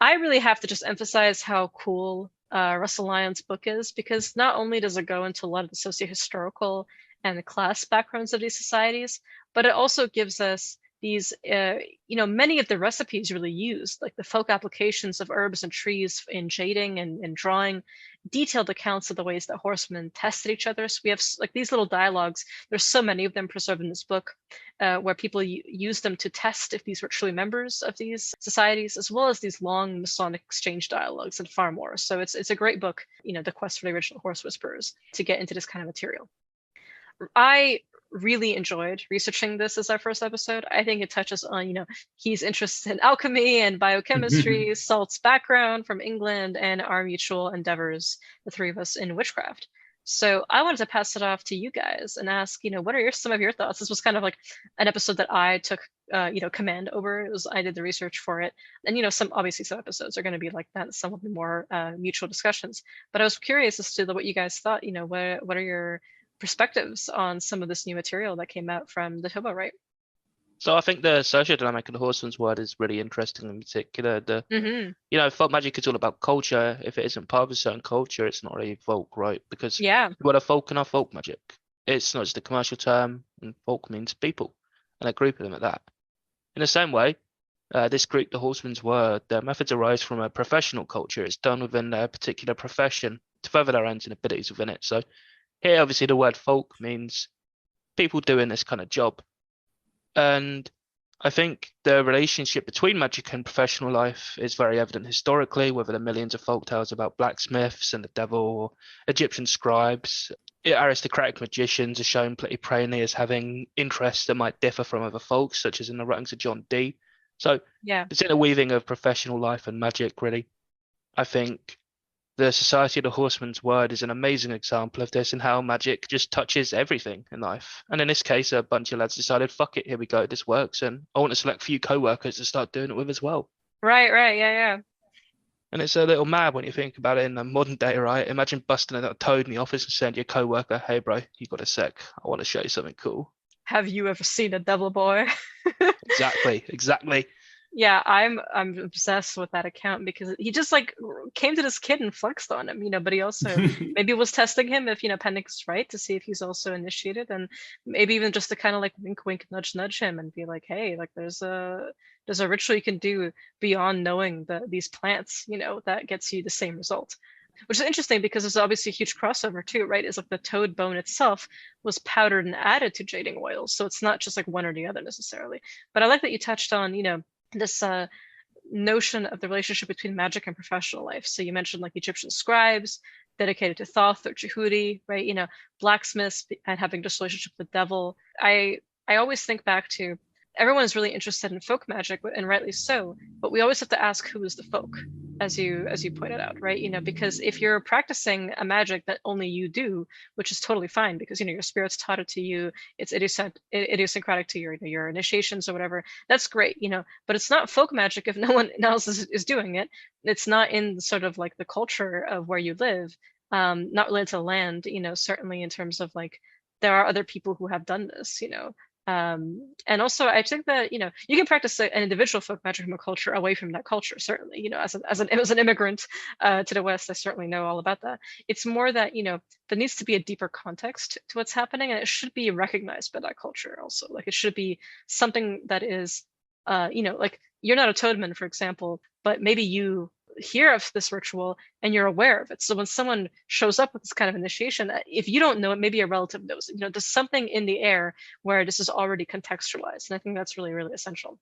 I really have to just emphasize how cool Russell Lyon's book is, because not only does it go into a lot of the socio-historical and the class backgrounds of these societies, but it also gives us these, many of the recipes really used, like the folk applications of herbs and trees in Jading and drawing, detailed accounts of the ways that horsemen tested each other. So we have like these little dialogues. There's so many of them preserved in this book, where people use them to test if these were truly members of these societies, as well as these long Masonic exchange dialogues and far more. So it's a great book, The Quest for the Original Horse Whisperers, to get into this kind of material. I really enjoyed researching this as our first episode. I think it touches on, he's interested in alchemy and biochemistry, Salt's background from England, and our mutual endeavors, the three of us, in witchcraft. So I wanted to pass it off to you guys and ask, what are some of your thoughts? This was kind of like an episode that I took, command over. I did the research for it, and some episodes are going to be like that. Some will be more mutual discussions. But I was curious as to what you guys thought. What are your perspectives on some of this new material that came out from the Toba Rite? So I think the social dynamic of the Horseman's word is really interesting in particular. Folk magic is all about culture. If it isn't part of a certain culture, it's not really folk, right? Because what are folk and our folk magic? It's not just a commercial term, and folk means people, and a group of them at that. In the same way, this group, the Horseman's word, their methods arise from a professional culture. It's done within their particular profession to further their ends and abilities within it. So here, obviously, the word folk means people doing this kind of job. And I think the relationship between magic and professional life is very evident historically, whether the millions of folk tales about blacksmiths and the devil or Egyptian scribes. Aristocratic magicians are shown pretty plainly as having interests that might differ from other folks, such as in the writings of John Dee. So it's in a weaving of professional life and magic, really. I think the Society of the Horseman's Word is an amazing example of this and how magic just touches everything in life. And in this case, a bunch of lads decided, fuck it, here we go, this works. And I want to select a few co-workers to start doing it with as well. Right, yeah. And it's a little mad when you think about it in the modern day, right? Imagine busting a toad in the office and saying to your co-worker, hey, bro, you got a sec. I want to show you something cool. Have you ever seen a devil boy? Exactly. Yeah, I'm obsessed with that account because he just came to this kid and flexed on him, but he also maybe was testing him if, Appendix is right to see if he's also initiated, and maybe even just to kind of wink, nudge him and be like, hey, there's a ritual you can do beyond knowing these plants, that gets you the same result. Which is interesting because there's obviously a huge crossover too, right? It's the toad bone itself was powdered and added to jading oils. So it's not just one or the other necessarily. But I like that you touched on, this notion of the relationship between magic and professional life. So you mentioned Egyptian scribes dedicated to Thoth or Jehudi, right? Blacksmiths and having this relationship with the devil. I always think back to everyone is really interested in folk magic, and rightly so, but we always have to ask who is the folk, as you pointed out, right? Because if you're practicing a magic that only you do, which is totally fine because your spirit's taught it to you, it's idiosyncratic to your initiations or whatever, that's great, but it's not folk magic if no one else is doing it. It's not in sort of the culture of where you live, not related to land, certainly in terms of there are other people who have done this, and also I think that you can practice an individual folk magic from a culture away from that culture, certainly. As an immigrant to the West, I certainly know all about that. It's more that there needs to be a deeper context to what's happening, and it should be recognized by that culture also. It should be something that is you're not a Toadman, for example, but maybe you hear of this ritual and you're aware of it. So when someone shows up with this kind of initiation, if you don't know it, maybe a relative knows it. There's something in the air where this is already contextualized. And I think that's really, really essential.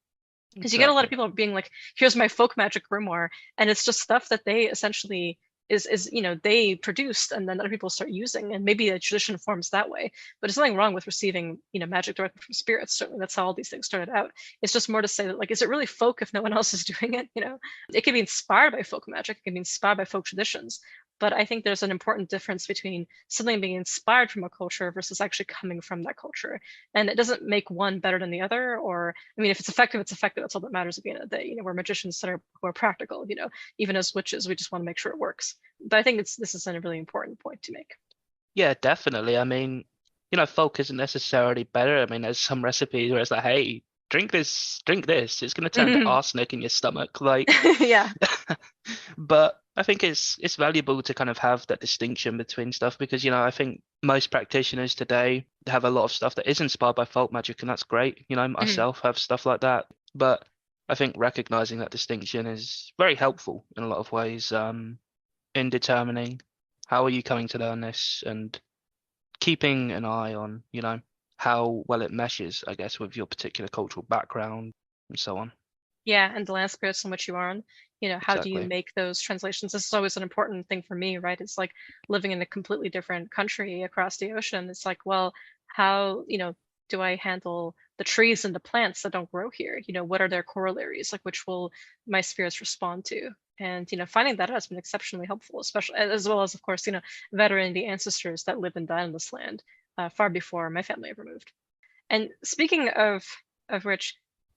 Because you get a lot of people being like, here's my folk magic grimoire. And it's just stuff that they essentially they produced and then other people start using, and maybe a tradition forms that way. But there's nothing wrong with receiving magic directly from spirits. Certainly that's how all these things started out. It's just more to say that is it really folk if no one else is doing it? It can be inspired by folk magic, it can be inspired by folk traditions, but I think there's an important difference between something being inspired from a culture versus actually coming from that culture. And it doesn't make one better than the other, or if it's effective, it's effective. That's all that matters at the end of the day. We're magicians who are practical, even as witches, we just want to make sure it works. But I think this is a really important point to make. Yeah, definitely. Folk isn't necessarily better. There's some recipes where it's like, hey, drink this, it's going to turn to arsenic in your stomach. Yeah. But I think it's valuable to kind of have that distinction between stuff because, I think most practitioners today have a lot of stuff that is inspired by folk magic, and that's great. Myself have stuff like that. But I think recognizing that distinction is very helpful in a lot of ways in determining how are you coming to learn this and keeping an eye on, how well it meshes, I guess, with your particular cultural background and so on. Yeah, and the land spirits in which you are on. How do you make those translations? This is always an important thing for me, right? It's living in a completely different country across the ocean. It's well, how, do I handle the trees and the plants that don't grow here? What are their corollaries? Like, which will my spirits respond to? And finding that out has been exceptionally helpful, especially as well as, of course, veteran the ancestors that live and die on this land far before my family ever moved. And speaking of which,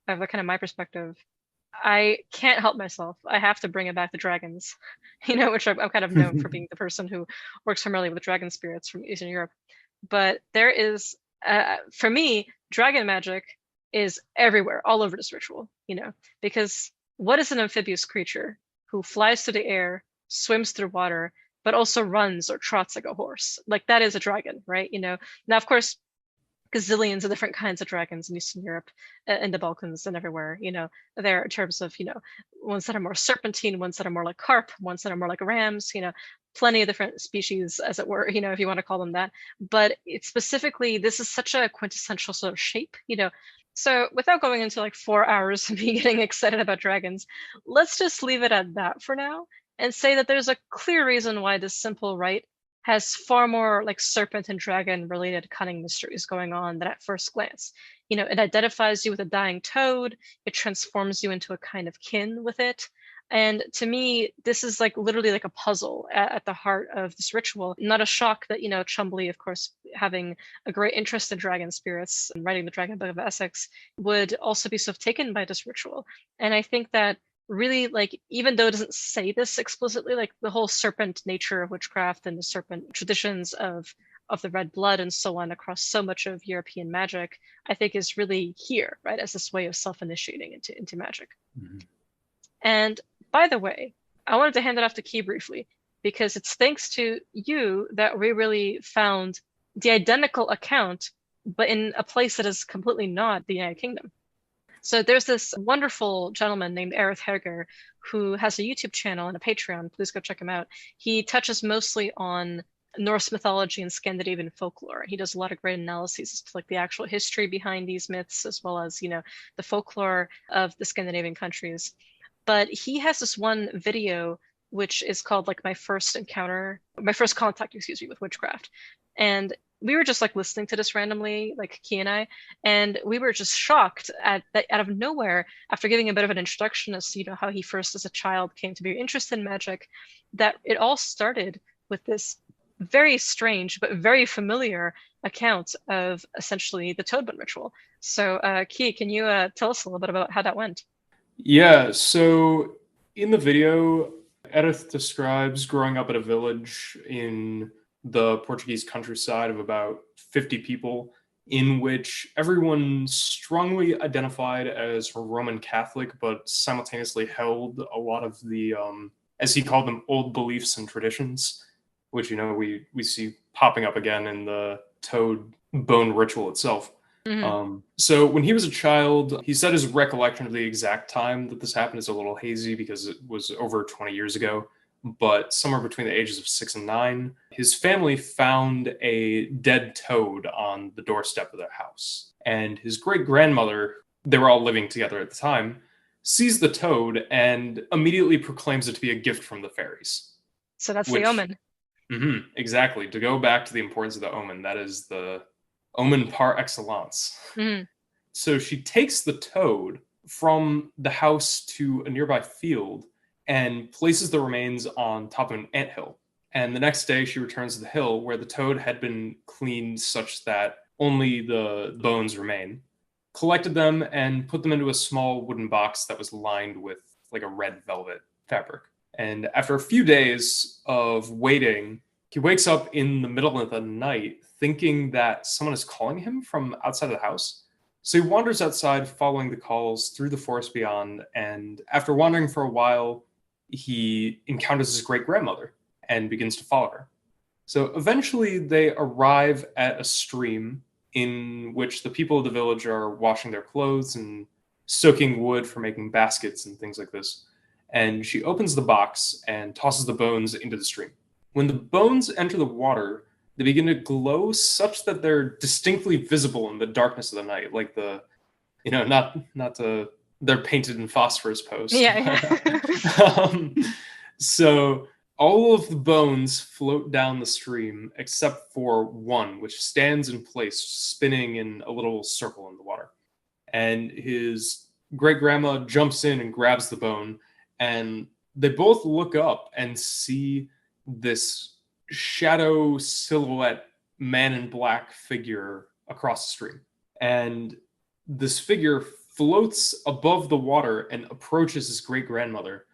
of kind of my perspective, I can't help myself. I have to bring it back to dragons, which I'm kind of known for being the person who works primarily with dragon spirits from Eastern Europe. But there is, for me, dragon magic is everywhere, all over this ritual, because what is an amphibious creature who flies through the air, swims through water, but also runs or trots like a horse? Like, that is a dragon, right? Now, of course, gazillions of different kinds of dragons in Eastern Europe, in the Balkans and everywhere, there in terms of, ones that are more serpentine, ones that are more like carp, ones that are more like rams, plenty of different species, as it were, if you want to call them that. But it's specifically, this is such a quintessential sort of shape, So without going into like 4 hours of me getting excited about dragons, let's just leave it at that for now and say that there's a clear reason why this simple rite has far more like serpent and dragon related cunning mysteries going on than at first glance. It identifies you with a dying toad, it transforms you into a kind of kin with it. And to me, this is like literally like a puzzle at the heart of this ritual. Not a shock that, Chumbley, of course, having a great interest in dragon spirits and writing the Dragon Book of Essex, would also be so taken by this ritual. And I think that really, like, even though it doesn't say this explicitly, like the whole serpent nature of witchcraft and the serpent traditions of the red blood and so on across so much of European magic, I think is really here, right, as this way of self-initiating into magic. Mm-hmm. And by the way, I wanted to hand it off to Key briefly, because it's thanks to you that we really found the identical account, but in a place that is completely not the United Kingdom. So there's this wonderful gentleman named Erith Herger who has a YouTube channel and a Patreon. Please go check him out. He touches mostly on Norse mythology and Scandinavian folklore. He does a lot of great analyses as to like the actual history behind these myths, as well as, the folklore of the Scandinavian countries. But he has this one video which is called like my first contact, with witchcraft. And we were just like listening to this randomly, like Key and I, and we were just shocked at that out of nowhere, after giving a bit of an introduction as to, how he first as a child came to be interested in magic, that it all started with this very strange but very familiar account of essentially the Toadmen ritual. So Key, can you tell us a little bit about how that went? Yeah, so in the video, Edith describes growing up at a village in the Portuguese countryside of about 50 people, in which everyone strongly identified as Roman Catholic, but simultaneously held a lot of the, as he called them, old beliefs and traditions, which, we see popping up again in the toad bone ritual itself. Mm-hmm. So when he was a child, he said his recollection of the exact time that this happened is a little hazy because it was over 20 years ago. But somewhere between the ages of 6 and 9, his family found a dead toad on the doorstep of their house. And his great-grandmother, they were all living together at the time, sees the toad and immediately proclaims it to be a gift from the fairies. So that's the omen. Mm-hmm, exactly. To go back to the importance of the omen, that is the omen par excellence. Mm-hmm. So she takes the toad from the house to a nearby field and places the remains on top of an anthill. And the next day she returns to the hill where the toad had been cleaned such that only the bones remain, collected them and put them into a small wooden box that was lined with like a red velvet fabric. And after a few days of waiting, he wakes up in the middle of the night thinking that someone is calling him from outside of the house. So he wanders outside following the calls through the forest beyond, and after wandering for a while, he encounters his great-grandmother and begins to follow her. So eventually they arrive at a stream in which the people of the village are washing their clothes and soaking wood for making baskets and things like this. And she opens the box and tosses the bones into the stream. When the bones enter the water, they begin to glow such that they're distinctly visible in the darkness of the night, like the, they're painted in phosphorus posts. Yeah. So All of the bones float down the stream except for one, which stands in place, spinning in a little circle in the water. And his great grandma jumps in and grabs the bone, and they both look up and see this shadow silhouette man in black figure across the stream. And this figure floats above the water and approaches his great grandmother,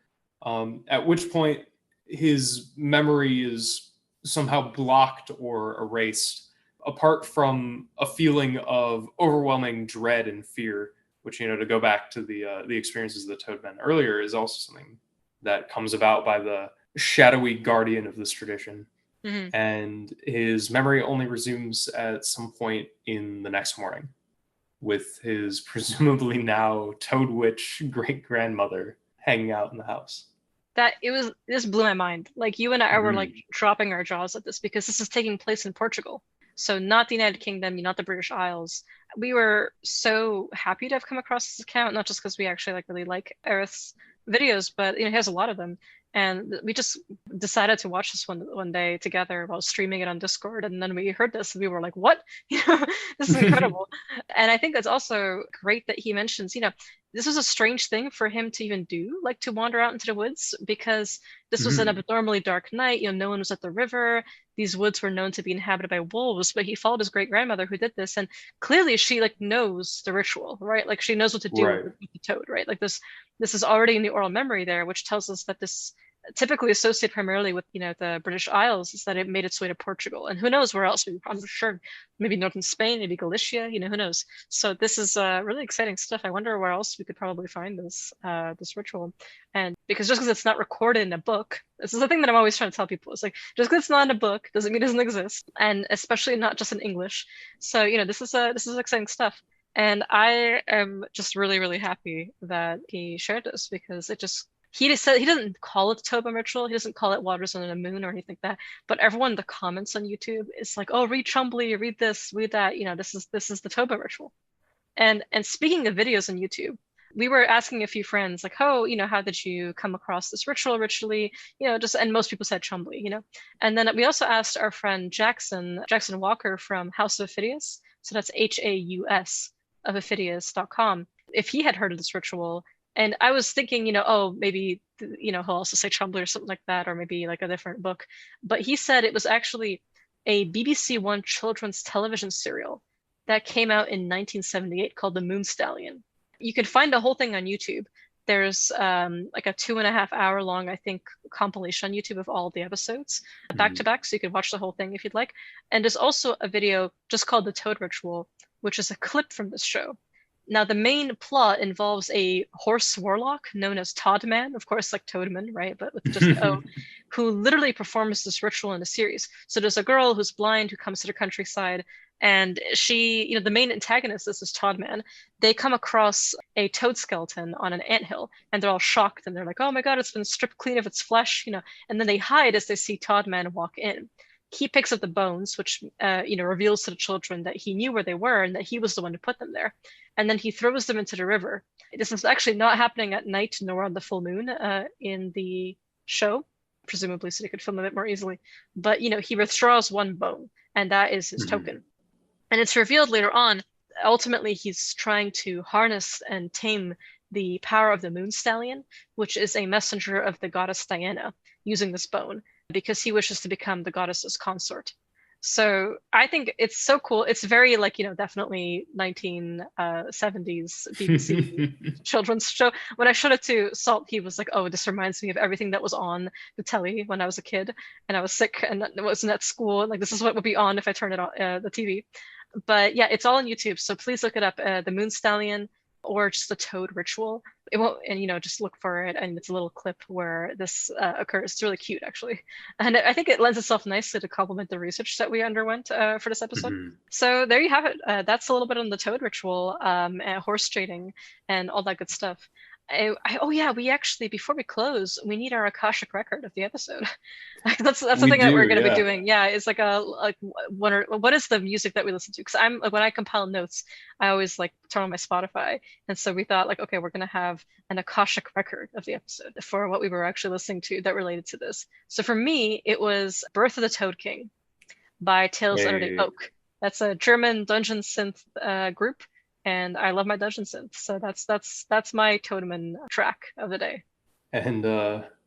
at which point his memory is somehow blocked or erased, apart from a feeling of overwhelming dread and fear, which, to go back to the experiences of the Toadmen earlier, is also something that comes about by the shadowy guardian of this tradition. Mm-hmm. And his memory only resumes at some point in the next morning, with his presumably now Toad Witch great grandmother hanging out in the house. This blew my mind. Like, you and I were like dropping our jaws at this, because this is taking place in Portugal. So not the United Kingdom, not the British Isles. We were so happy to have come across this account, not just because we actually really like Aerith's videos, but he has a lot of them. And we just decided to watch this one day together while streaming it on Discord. And then we heard this and we were like, what? This is incredible. And I think it's also great that he mentions, this was a strange thing for him to even do, like to wander out into the woods, because this was an abnormally dark night. No one was at the river. These woods were known to be inhabited by wolves, but he followed his great grandmother who did this. And clearly she knows the ritual, right? Like, she knows what to do with the toad, right? Like, this is already in the oral memory there, which tells us that this, typically associated primarily with the British Isles, is that it made its way to Portugal, and who knows where else. I'm sure maybe northern Spain, maybe Galicia, who knows. So this is really exciting stuff. I wonder where else we could probably find this ritual. And just because it's not recorded in a book, this is the thing that I'm always trying to tell people, is like, just because it's not in a book doesn't mean it doesn't exist, and especially not just in English. So this is exciting stuff. And I am just really, really happy that he shared this, because he just said he doesn't call it the Toadman ritual. He doesn't call it Waters on the Moon or anything like that. But everyone in the comments on YouTube is like, oh, read Chumbley, read this, read that. This is the Toadman ritual. And speaking of videos on YouTube, we were asking a few friends, like, oh, how did you come across this ritual originally? And most people said Chumbley, And then we also asked our friend Jackson Walker from House of Ophidius. So that's HAUS of Ophidius.com, if he had heard of this ritual. And I was thinking, maybe, he'll also say Chumbley or something like that, or maybe like a different book. But he said it was actually a BBC One children's television serial that came out in 1978 called The Moon Stallion. You can find the whole thing on YouTube. There's like a 2.5 hour long, I think, compilation on YouTube of all the episodes back to back. So you can watch the whole thing if you'd like. And there's also a video just called The Toad Ritual, which is a clip from this show. Now, the main plot involves a horse warlock known as Toadman, of course, like Toadman, right? But with just an O, who literally performs this ritual in the series. So there's a girl who's blind who comes to the countryside, and she, the main antagonist is this Toadman. They come across a toad skeleton on an anthill, and they're all shocked, and they're like, oh my God, it's been stripped clean of its flesh, and then they hide as they see Toadman walk in. He picks up the bones, which, reveals to the children that he knew where they were and that he was the one who put them there. And then he throws them into the river. This is actually not happening at night nor on the full moon in the show, presumably so they could film a bit more easily. But, he withdraws one bone, and that is his token. And it's revealed later on, ultimately, he's trying to harness and tame the power of the Moon Stallion, which is a messenger of the goddess Diana, using this bone, because he wishes to become the goddess's consort. So I think it's so cool. It's very definitely 1970s BBC children's show. When I showed it to Salt, he was like, oh, this reminds me of everything that was on the telly when I was a kid and I was sick and wasn't at school. Like, this is what would be on if I turned it on the TV. But yeah, it's all on YouTube. So please look it up, the Moon Stallion or just the Toad Ritual. It won't, and just look for it, and it's a little clip where this occurs. It's really cute, actually, and I think it lends itself nicely to complement the research that we underwent for this episode. So there you have it. That's a little bit on the Toad Ritual, and horse trading, and all that good stuff. Oh yeah, we actually, before we close, we need our Akashic record of the episode. That's the We thing that we're do, going to be yeah. doing. Yeah, it's like what is the music that we listen to? Because I'm like, when I compile notes, I always like turn on my Spotify, and so we thought like, okay, we're going to have an Akashic record of the episode for what we were actually listening to that related to this. So for me, it was Birth of the Toad King by Tales Under the Hey. Oak. That's a German dungeon synth group, and I love my dungeon synth. So that's my Toadman track of the day. And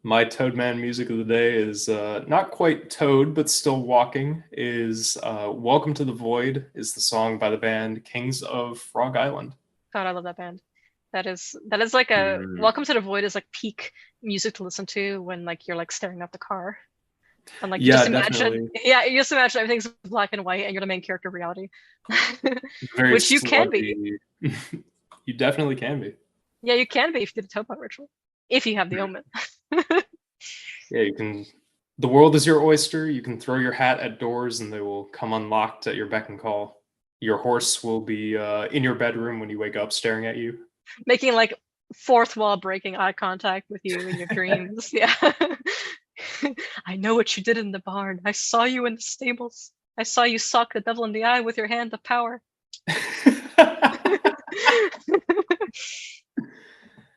my Toadman music of the day is not quite Toad, but still walking. Is "Welcome to the Void" is the song by the band Kings of Frog Island. God, I love that band. That is like a Welcome to the Void is like peak music to listen to when like you're like staring at the car. And like you Yeah, just imagine, definitely. yeah, you just imagine everything's black and white and you're the main character of reality. Very Which you can be. sludgy. You definitely can be. Yeah, you can be if you did a Toadman ritual. If you have the omen. Yeah, you can. The world is your oyster. You can throw your hat at doors and they will come unlocked at your beck and call. Your horse will be in your bedroom when you wake up staring at you. Making like fourth wall breaking eye contact with you in your dreams. Yeah. I know what you did in the barn. I saw you in the stables. I saw you sock the devil in the eye with your hand of power.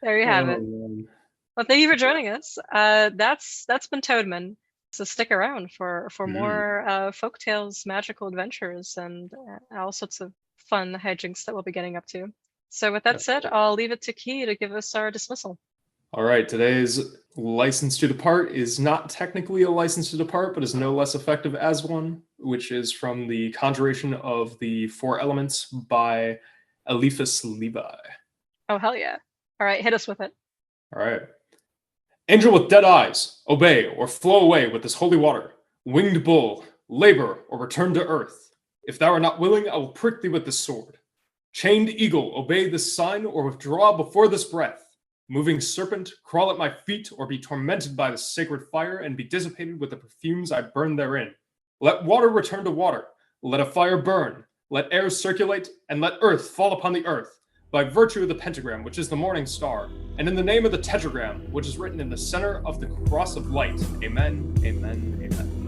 There you have it. Man. Well, thank you for joining us. That's been Toadman. So stick around for more folktales, magical adventures, and all sorts of fun hijinks that we'll be getting up to. So with that said, I'll leave it to Key to give us our dismissal. All right, today's license to depart is not technically a license to depart, but is no less effective as one, which is from the Conjuration of the Four Elements by Eliphas Levi. Oh, hell yeah. All right, hit us with it. All right. Angel with dead eyes, obey or flow away with this holy water. Winged bull, labor or return to earth. If thou art not willing, I will prick thee with this sword. Chained eagle, obey this sign or withdraw before this breath. Moving serpent, crawl at my feet or be tormented by the sacred fire and be dissipated with the perfumes I burn therein. Let water return to water. Let a fire burn. Let air circulate and let earth fall upon the earth. By virtue of the pentagram, which is the morning star, and in the name of the tetragram, which is written in the center of the cross of light. Amen, amen, amen.